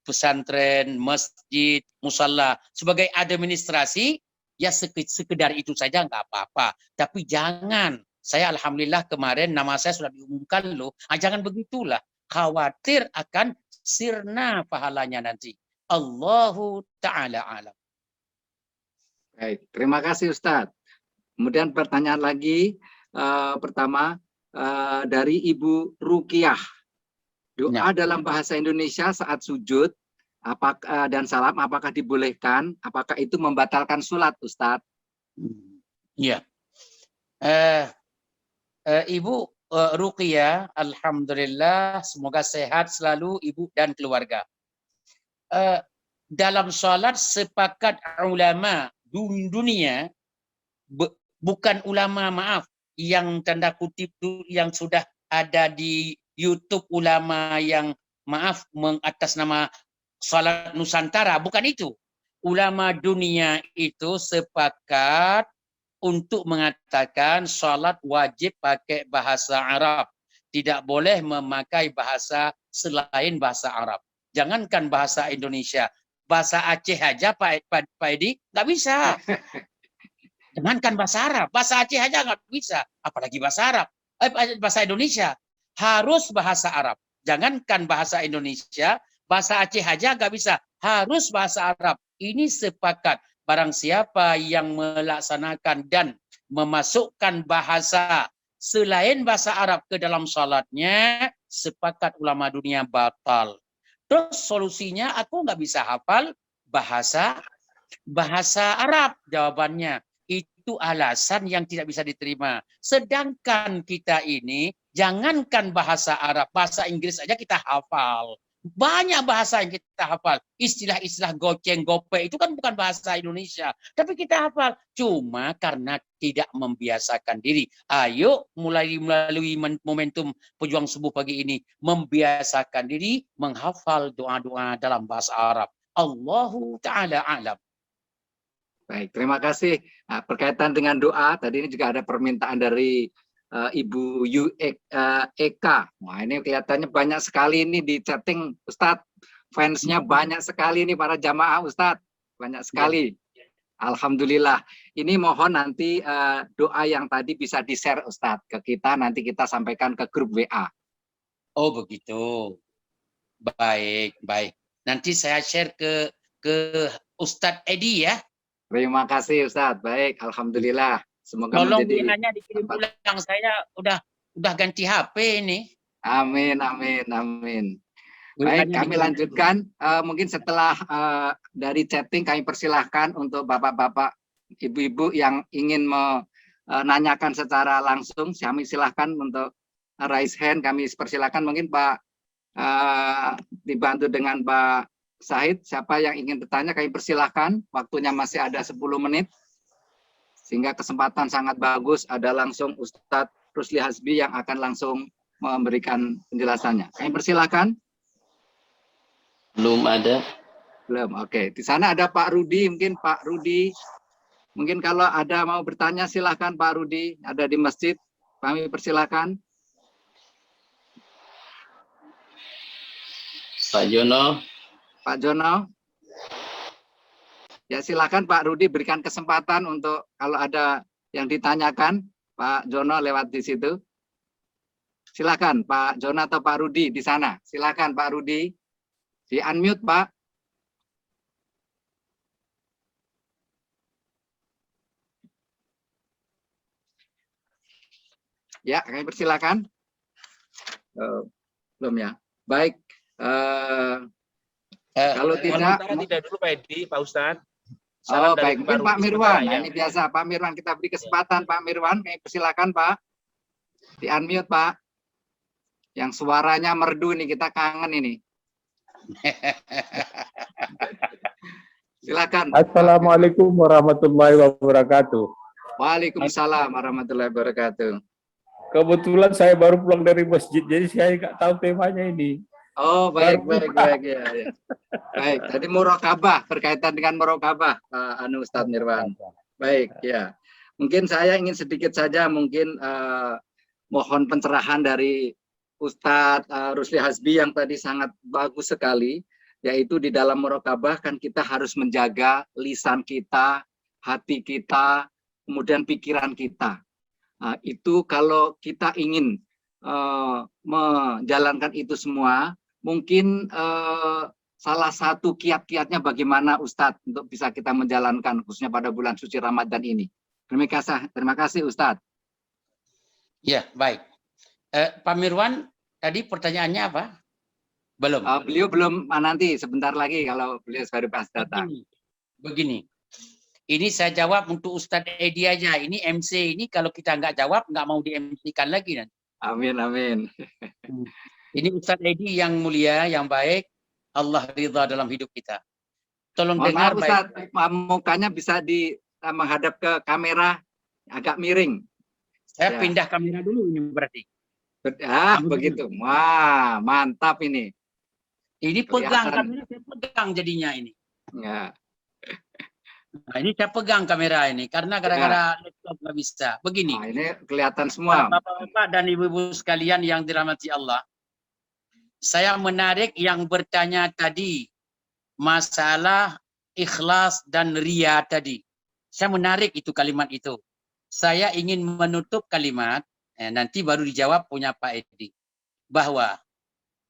pesantren, masjid, musalla, sebagai administrasi, ya sekedar itu saja nggak apa-apa. Tapi jangan, saya alhamdulillah kemarin nama saya sudah diumumkan loh, jangan begitulah. Khawatir akan sirna pahalanya nanti. Allahu ta'ala alam. Baik, terima kasih Ustadz. Kemudian pertanyaan lagi, pertama dari Ibu Rukiah. Doa dalam bahasa Indonesia saat sujud dan salam, apakah dibolehkan? Apakah itu membatalkan sholat, Ustadz? Iya. Ibu Rukiah, alhamdulillah, semoga sehat selalu ibu dan keluarga. Dalam sholat sepakat ulama dunia, bukan ulama, maaf, yang tanda kutip itu yang sudah ada di YouTube, ulama yang maaf mengatas nama salat Nusantara, bukan itu. Ulama dunia itu sepakat untuk mengatakan salat wajib pakai bahasa Arab. Tidak boleh memakai bahasa selain bahasa Arab. Jangankan bahasa Indonesia, bahasa Aceh aja Pak Edi nggak bisa. Jangankan bahasa Arab, bahasa Aceh aja nggak bisa, apalagi bahasa Arab, bahasa Indonesia. Harus bahasa Arab. Jangankan bahasa Indonesia, bahasa Aceh aja nggak bisa. Harus bahasa Arab. Ini sepakat. Barang siapa yang melaksanakan dan memasukkan bahasa selain bahasa Arab ke dalam salatnya, sepakat ulama dunia batal. Terus solusinya, aku nggak bisa hafal bahasa Arab. Jawabannya, itu alasan yang tidak bisa diterima. Sedangkan kita ini, jangankan bahasa Arab, bahasa Inggris aja kita hafal. Banyak bahasa yang kita hafal. Istilah-istilah goceng, gope, itu kan bukan bahasa Indonesia. Tapi kita hafal. Cuma karena tidak membiasakan diri. Ayo melalui momentum pejuang subuh pagi ini, membiasakan diri menghafal doa-doa dalam bahasa Arab. Allahu ta'ala a'lam. Baik, terima kasih. Nah, berkaitan dengan doa, tadi ini juga ada permintaan dari Ibu Eka. Wah, ini kelihatannya banyak sekali ini di chatting, Ustadz. Fansnya banyak sekali ini para jamaah, Ustadz. Banyak sekali. Alhamdulillah. Ini mohon nanti doa yang tadi bisa di-share Ustadz ke kita, nanti kita sampaikan ke grup WA. Oh begitu. Baik, baik. Nanti saya share ke Ustadz Edi ya. Terima kasih Ustadz. Baik, Alhamdulillah. Semoga Tolong menjadi... WA-nya dikirim pulang. Saya udah ganti HP ini. Amin, amin, amin. Baik, kami lanjutkan. Mungkin setelah dari chatting kami persilahkan untuk bapak-bapak, ibu-ibu yang ingin menanyakan secara langsung. Kami silahkan untuk raise hand. Kami persilahkan mungkin Pak dibantu dengan Pak Syahid. Siapa yang ingin bertanya kami persilahkan. Waktunya masih ada 10 menit. Sehingga kesempatan sangat bagus. Ada langsung Ustadz Rusli Hasbi yang akan langsung memberikan penjelasannya. Kami persilahkan. Belum ada. Belum, oke. Di sana ada Pak Rudi, mungkin Pak Rudi. Mungkin kalau ada mau bertanya silahkan Pak Rudi, ada di masjid. Kami persilahkan. Pak Jono. Pak Jono. Ya silahkan Pak Rudi berikan kesempatan untuk kalau ada yang ditanyakan Pak Jono lewat di situ. Silakan Pak Jono atau Pak Rudi di sana. Silakan Pak Rudi. Di unmute Pak. Ya, kami persilakan. Belum ya. Baik. Kalau tidak, tidak dulu Pak Edi, Pak Ustadz. Oh baik, mungkin Pak Mirwan. Nah, ini biasa Pak Mirwan, kita beri kesempatan Pak Mirwan. Kami persilakan Pak. Di unmute Pak. Yang suaranya merdu nih, kita kangen ini. Silakan. Assalamualaikum warahmatullahi wabarakatuh. Waalaikumsalam warahmatullahi wabarakatuh. Kebetulan saya baru pulang dari masjid, jadi saya nggak tahu temanya ini. Oh baik ya. Baik, tadi muraqabah, berkaitan dengan muraqabah Ustadz Mirwan. Baik ya. Mungkin saya ingin sedikit saja mungkin mohon pencerahan dari Ustadz Rusli Hasbi yang tadi sangat bagus sekali, yaitu di dalam muraqabah kan kita harus menjaga lisan kita, hati kita, kemudian pikiran kita. Itu kalau kita ingin menjalankan itu semua, mungkin salah satu kiat-kiatnya bagaimana Ustadz untuk bisa kita menjalankan khususnya pada bulan suci Ramadan ini. Terima kasih Ustadz. Ya, baik. Pak Mirwan, tadi pertanyaannya apa? Belum. Beliau belum, nanti sebentar lagi kalau beliau baru pas datang. Begini. Ini saya jawab untuk Ustadz Edi aja. Ini MC ini kalau kita nggak jawab, nggak mau di-MC-kan lagi nanti. Amin, amin. Ini Ustadz Edi yang mulia, yang baik. Allah ridha dalam hidup kita. Tolong dengar Ustadz, mukanya bisa menghadap ke kamera agak miring. Saya pindah kamera dulu ini berarti. Begitu. Wah, mantap ini. Ini pegang kamera, saya pegang jadinya ini. Ya. Nah, ini saya pegang kamera ini karena gara-gara laptop nggak bisa. Begini. Nah, ini kelihatan semua. Bapak-bapak dan ibu-ibu sekalian yang dirahmati Allah. Saya menarik yang bertanya tadi masalah ikhlas dan ria tadi. Saya menarik itu kalimat itu. Saya ingin menutup kalimat, nanti baru dijawab punya Pak Edi. Bahwa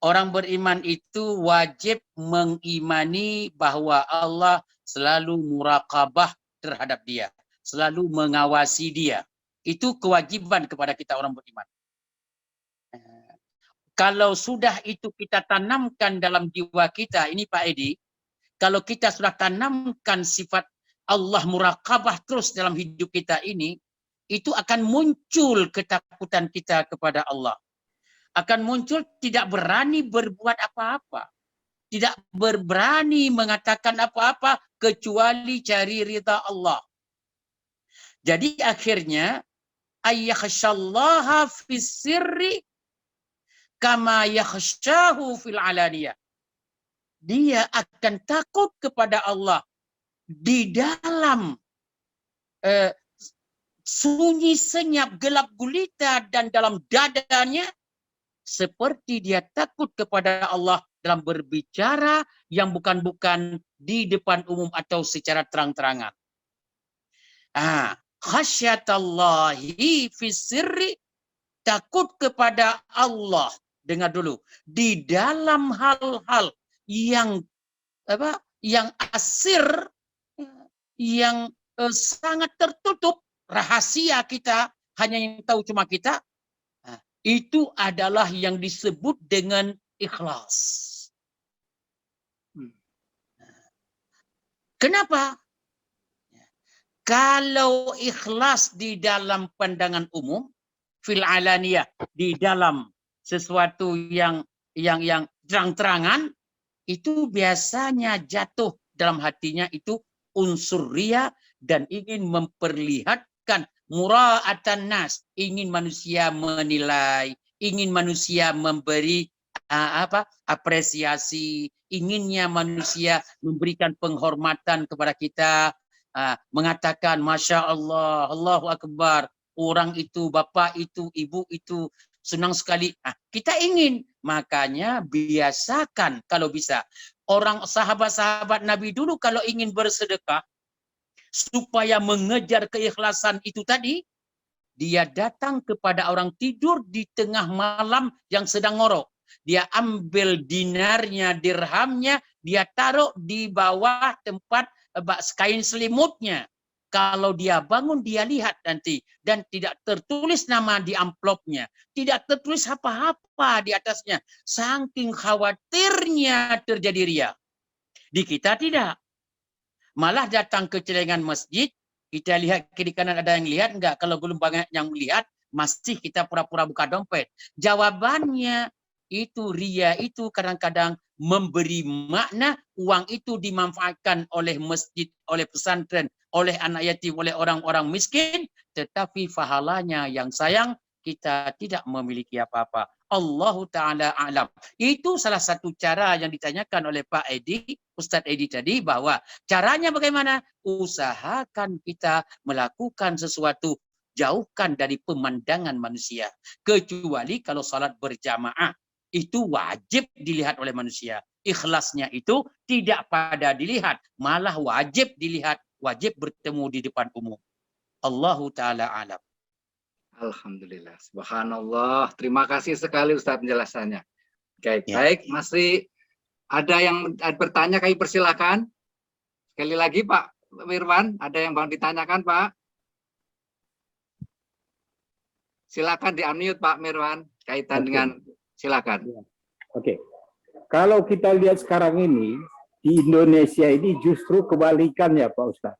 orang beriman itu wajib mengimani bahwa Allah selalu muraqabah terhadap dia. Selalu mengawasi dia. Itu kewajiban kepada kita orang beriman. Kalau sudah itu kita tanamkan dalam jiwa kita, ini Pak Edi, kalau kita sudah tanamkan sifat Allah muraqabah terus dalam hidup kita ini, itu akan muncul ketakutan kita kepada Allah. Akan muncul tidak berani berbuat apa-apa. Tidak berani mengatakan apa-apa kecuali cari ridha Allah. Jadi akhirnya ayyakhshallaha fis sirri kama yakhshahu fil alaniyah. dia akan takut kepada Allah di dalam sunyi senyap gelap gulita dan dalam dadanya, seperti dia takut kepada Allah dalam berbicara yang bukan-bukan di depan umum atau secara terang-terangan. Khasyatallahi fi sirri, takut kepada Allah. Dengar dulu, di dalam hal-hal yang yang asir, yang sangat tertutup, rahasia kita, hanya yang tahu cuma kita, itu adalah yang disebut dengan ikhlas. Kenapa? Kalau ikhlas di dalam pandangan umum, fil alaniyah, di dalam sesuatu yang terang-terangan, itu biasanya jatuh dalam hatinya itu unsur riya dan ingin memperlihatkan mura'atan nas, ingin manusia menilai, ingin manusia memberi apresiasi, inginnya manusia memberikan penghormatan kepada kita, mengatakan Masya Allah, Allahu Akbar, orang itu, bapak itu, ibu itu, senang sekali. Kita ingin, makanya biasakan kalau bisa. Orang sahabat-sahabat Nabi dulu kalau ingin bersedekah, supaya mengejar keikhlasan itu tadi, dia datang kepada orang tidur di tengah malam yang sedang ngorok. Dia ambil dinarnya, dirhamnya, dia taruh di bawah tempat kain selimutnya. Kalau dia bangun, dia lihat nanti. Dan tidak tertulis nama di amplopnya. Tidak tertulis apa-apa di atasnya. Saking khawatirnya terjadi riya. Di kita tidak. Malah datang ke celengan masjid, kita lihat kiri kanan ada yang lihat, enggak. Kalau belum banyak yang melihat, masih kita pura-pura buka dompet. Jawabannya, itu riya itu kadang-kadang memberi makna, uang itu dimanfaatkan oleh masjid, oleh pesantren, oleh anak yatim, oleh orang-orang miskin, tetapi pahalanya yang sayang kita tidak memiliki apa-apa. Allahu Ta'ala a'lam. Itu salah satu cara yang ditanyakan oleh Pak Edi, Ustadz Edi tadi, bahwa caranya bagaimana? Usahakan kita melakukan sesuatu, jauhkan dari pemandangan manusia. Kecuali kalau salat berjamaah, itu wajib dilihat oleh manusia. Ikhlasnya itu tidak pada dilihat, malah wajib dilihat, wajib bertemu di depan umum. Allahu Ta'ala a'lam. Alhamdulillah, subhanallah. Terima kasih sekali Ustaz penjelasannya. Baik, masih ada yang bertanya, kami persilakan. Sekali lagi Pak Mirwan, ada yang mau ditanyakan Pak? Silakan di-unmute Pak Mirwan, kaitan dengan, silakan. Oke. Kalau kita lihat sekarang ini, di Indonesia ini justru kebalikannya Pak Ustaz.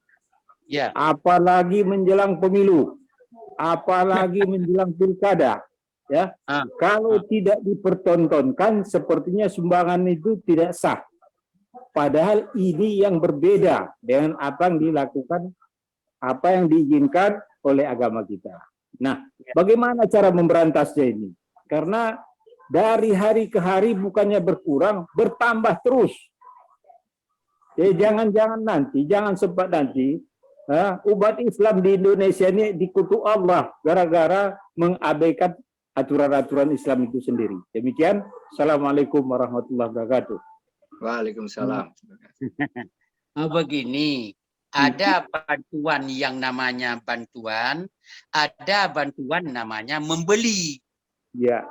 Ya. Apalagi menjelang pemilu, apalagi menjelang pilkada, ya. Kalau tidak dipertontonkan, sepertinya sumbangan itu tidak sah. Padahal ini yang berbeda dengan apa yang dilakukan, apa yang diizinkan oleh agama kita. Nah, bagaimana cara memberantasnya ini? Karena dari hari ke hari bukannya berkurang, bertambah terus. Jadi jangan-jangan nanti, jangan sempat nanti, umat Islam di Indonesia ini dikutuk Allah gara-gara mengabaikan aturan-aturan Islam itu sendiri. Demikian. Assalamualaikum warahmatullahi wabarakatuh. Waalaikumsalam. Begini, ada bantuan yang namanya bantuan, ada bantuan namanya membeli. Ya.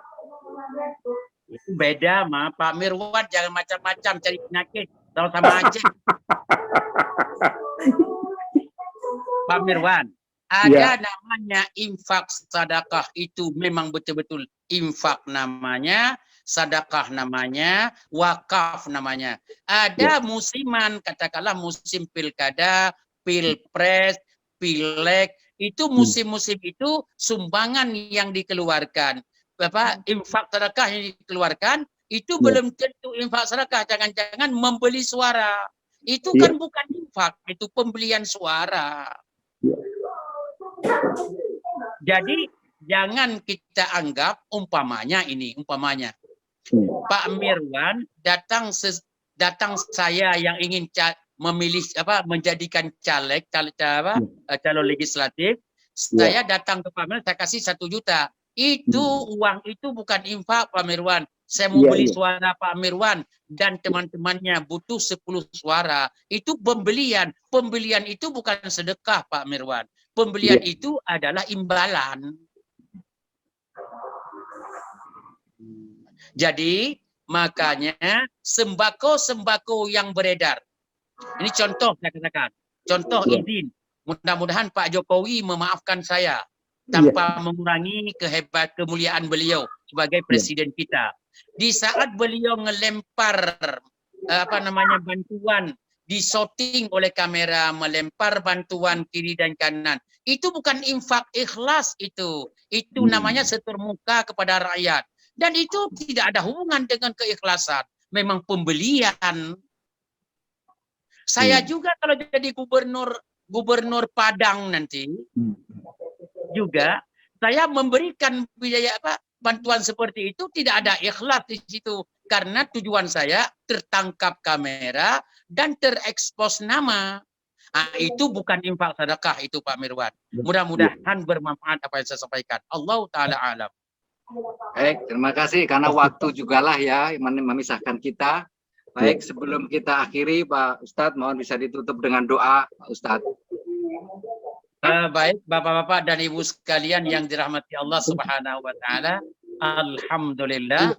Itu beda, Pak Mirwan, jangan macam-macam cari penyakit. Sama aja. Pak Mirwan, ada namanya infak sedekah, itu memang betul-betul infak namanya, sedekah namanya, wakaf namanya. Ada musiman, katakanlah musim pilkada, pilpres, pileg, itu musim-musim itu sumbangan yang dikeluarkan. Infak sedekah yang dikeluarkan, itu belum tentu infak sedekah, jangan-jangan membeli suara. Itu kan bukan infak, itu pembelian suara. Jadi jangan kita anggap umpamanya ini, umpamanya Pak Mirwan datang datang saya yang ingin memilih menjadikan calon legislatif, saya datang ke Pak Mirwan, saya kasih 1 juta. Itu uang itu bukan infak Pak Mirwan. Saya mau beli suara Pak Mirwan dan teman-temannya butuh 10 suara. Itu pembelian. Pembelian itu bukan sedekah Pak Mirwan. Pembelian itu adalah imbalan. Jadi makanya sembako-sembako yang beredar. Ini contoh saya katakan. Contoh izin. Mudah-mudahan Pak Jokowi memaafkan saya tanpa mengurangi kemuliaan beliau sebagai presiden kita. Di saat beliau ngelempar bantuan, disorting oleh kamera, melempar bantuan kiri dan kanan. Itu bukan infak ikhlas itu. Itu namanya setur muka kepada rakyat. Dan itu tidak ada hubungan dengan keikhlasan. Memang pembelian. Saya juga kalau jadi gubernur Padang nanti, juga saya memberikan biaya bantuan seperti itu tidak ada ikhlas di situ. Karena tujuan saya tertangkap kamera dan terekspos nama. Nah, itu bukan infak sedekah itu Pak Mirwan. Mudah-mudahan bermanfaat apa yang saya sampaikan. Allah Ta'ala alam. Baik, terima kasih karena waktu jugalah ya memisahkan kita. Baik, sebelum kita akhiri Pak Ustadz, mohon bisa ditutup dengan doa Pak Ustadz. Baik, Bapak-bapak dan Ibu sekalian yang dirahmati Allah Subhanahu wa Ta'ala. Alhamdulillah.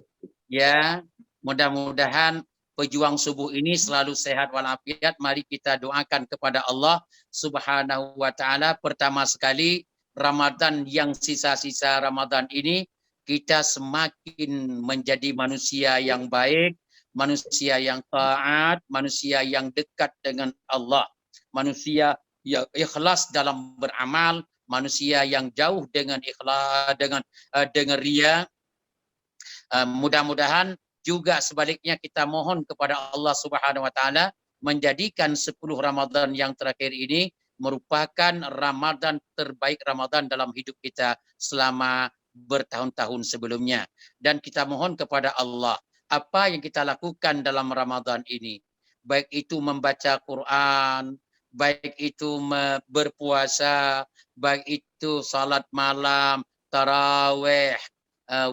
Ya, mudah-mudahan pejuang subuh ini selalu sehat walafiat. Mari kita doakan kepada Allah Subhanahu wa Ta'ala. Pertama sekali, Ramadan yang sisa-sisa Ramadan ini kita semakin menjadi manusia yang baik, manusia yang taat, manusia yang dekat dengan Allah, manusia yang ikhlas dalam beramal, manusia yang jauh dengan ikhlas dengan riya. Mudah-mudahan juga sebaliknya kita mohon kepada Allah Subhanahu wa Ta'ala menjadikan 10 Ramadan yang terakhir ini merupakan Ramadan terbaik Ramadan dalam hidup kita selama bertahun-tahun sebelumnya. Dan kita mohon kepada Allah, apa yang kita lakukan dalam Ramadan ini, baik itu membaca Quran, baik itu berpuasa, baik itu salat malam, tarawih,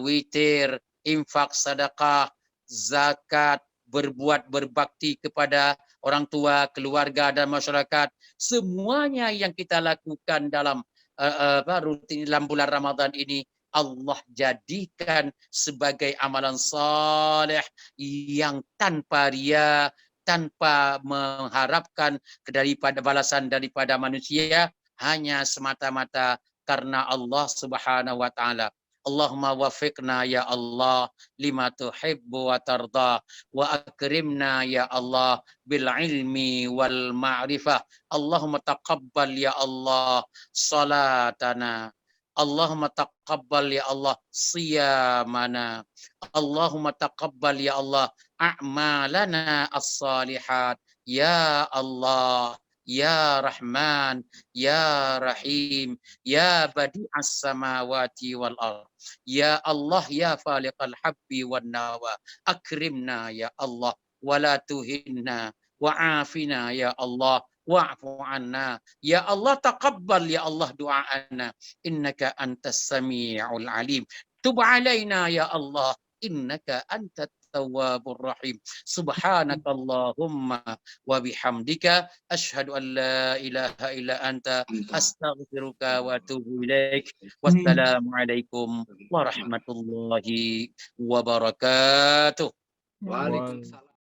witir, infak sedekah, zakat, berbuat berbakti kepada orang tua, keluarga dan masyarakat, semuanya yang kita lakukan dalam rutin dalam bulan Ramadan ini, Allah jadikan sebagai amalan saleh yang tanpa riya, tanpa mengharapkan daripada balasan daripada manusia, hanya semata-mata karena Allah Subhanahu wa Ta'ala. Allahumma wafiqna ya Allah lima tuhibbu wa tarda wa akrimna ya Allah bil ilmi wal ma'rifah. Allahumma taqabbal ya Allah salatana. Allahumma taqabbal ya Allah siyamana. Allahumma taqabbal ya Allah a'malana as-salihat. Ya Allah, Ya Rahman, Ya Rahim, Ya Badi'as samawati wal ard. Ya Allah, Ya Faliqal habbi wan nawa. Akrimna ya Allah, wala tuhinna, wa'afina ya Allah, wa'fu anna. Ya Allah, taqabbal ya Allah du'aana. Innaka antas sami'ul alim. Tub alaina ya Allah. Innaka antat tawwabur rahim. Subhanakallahumma wa bihamdika asyhadu an la ilaha illa anta astaghfiruka wa atubu ilaik. Wassalamu alaikum warahmatullahi wabarakatuh. Waalaikumsalam.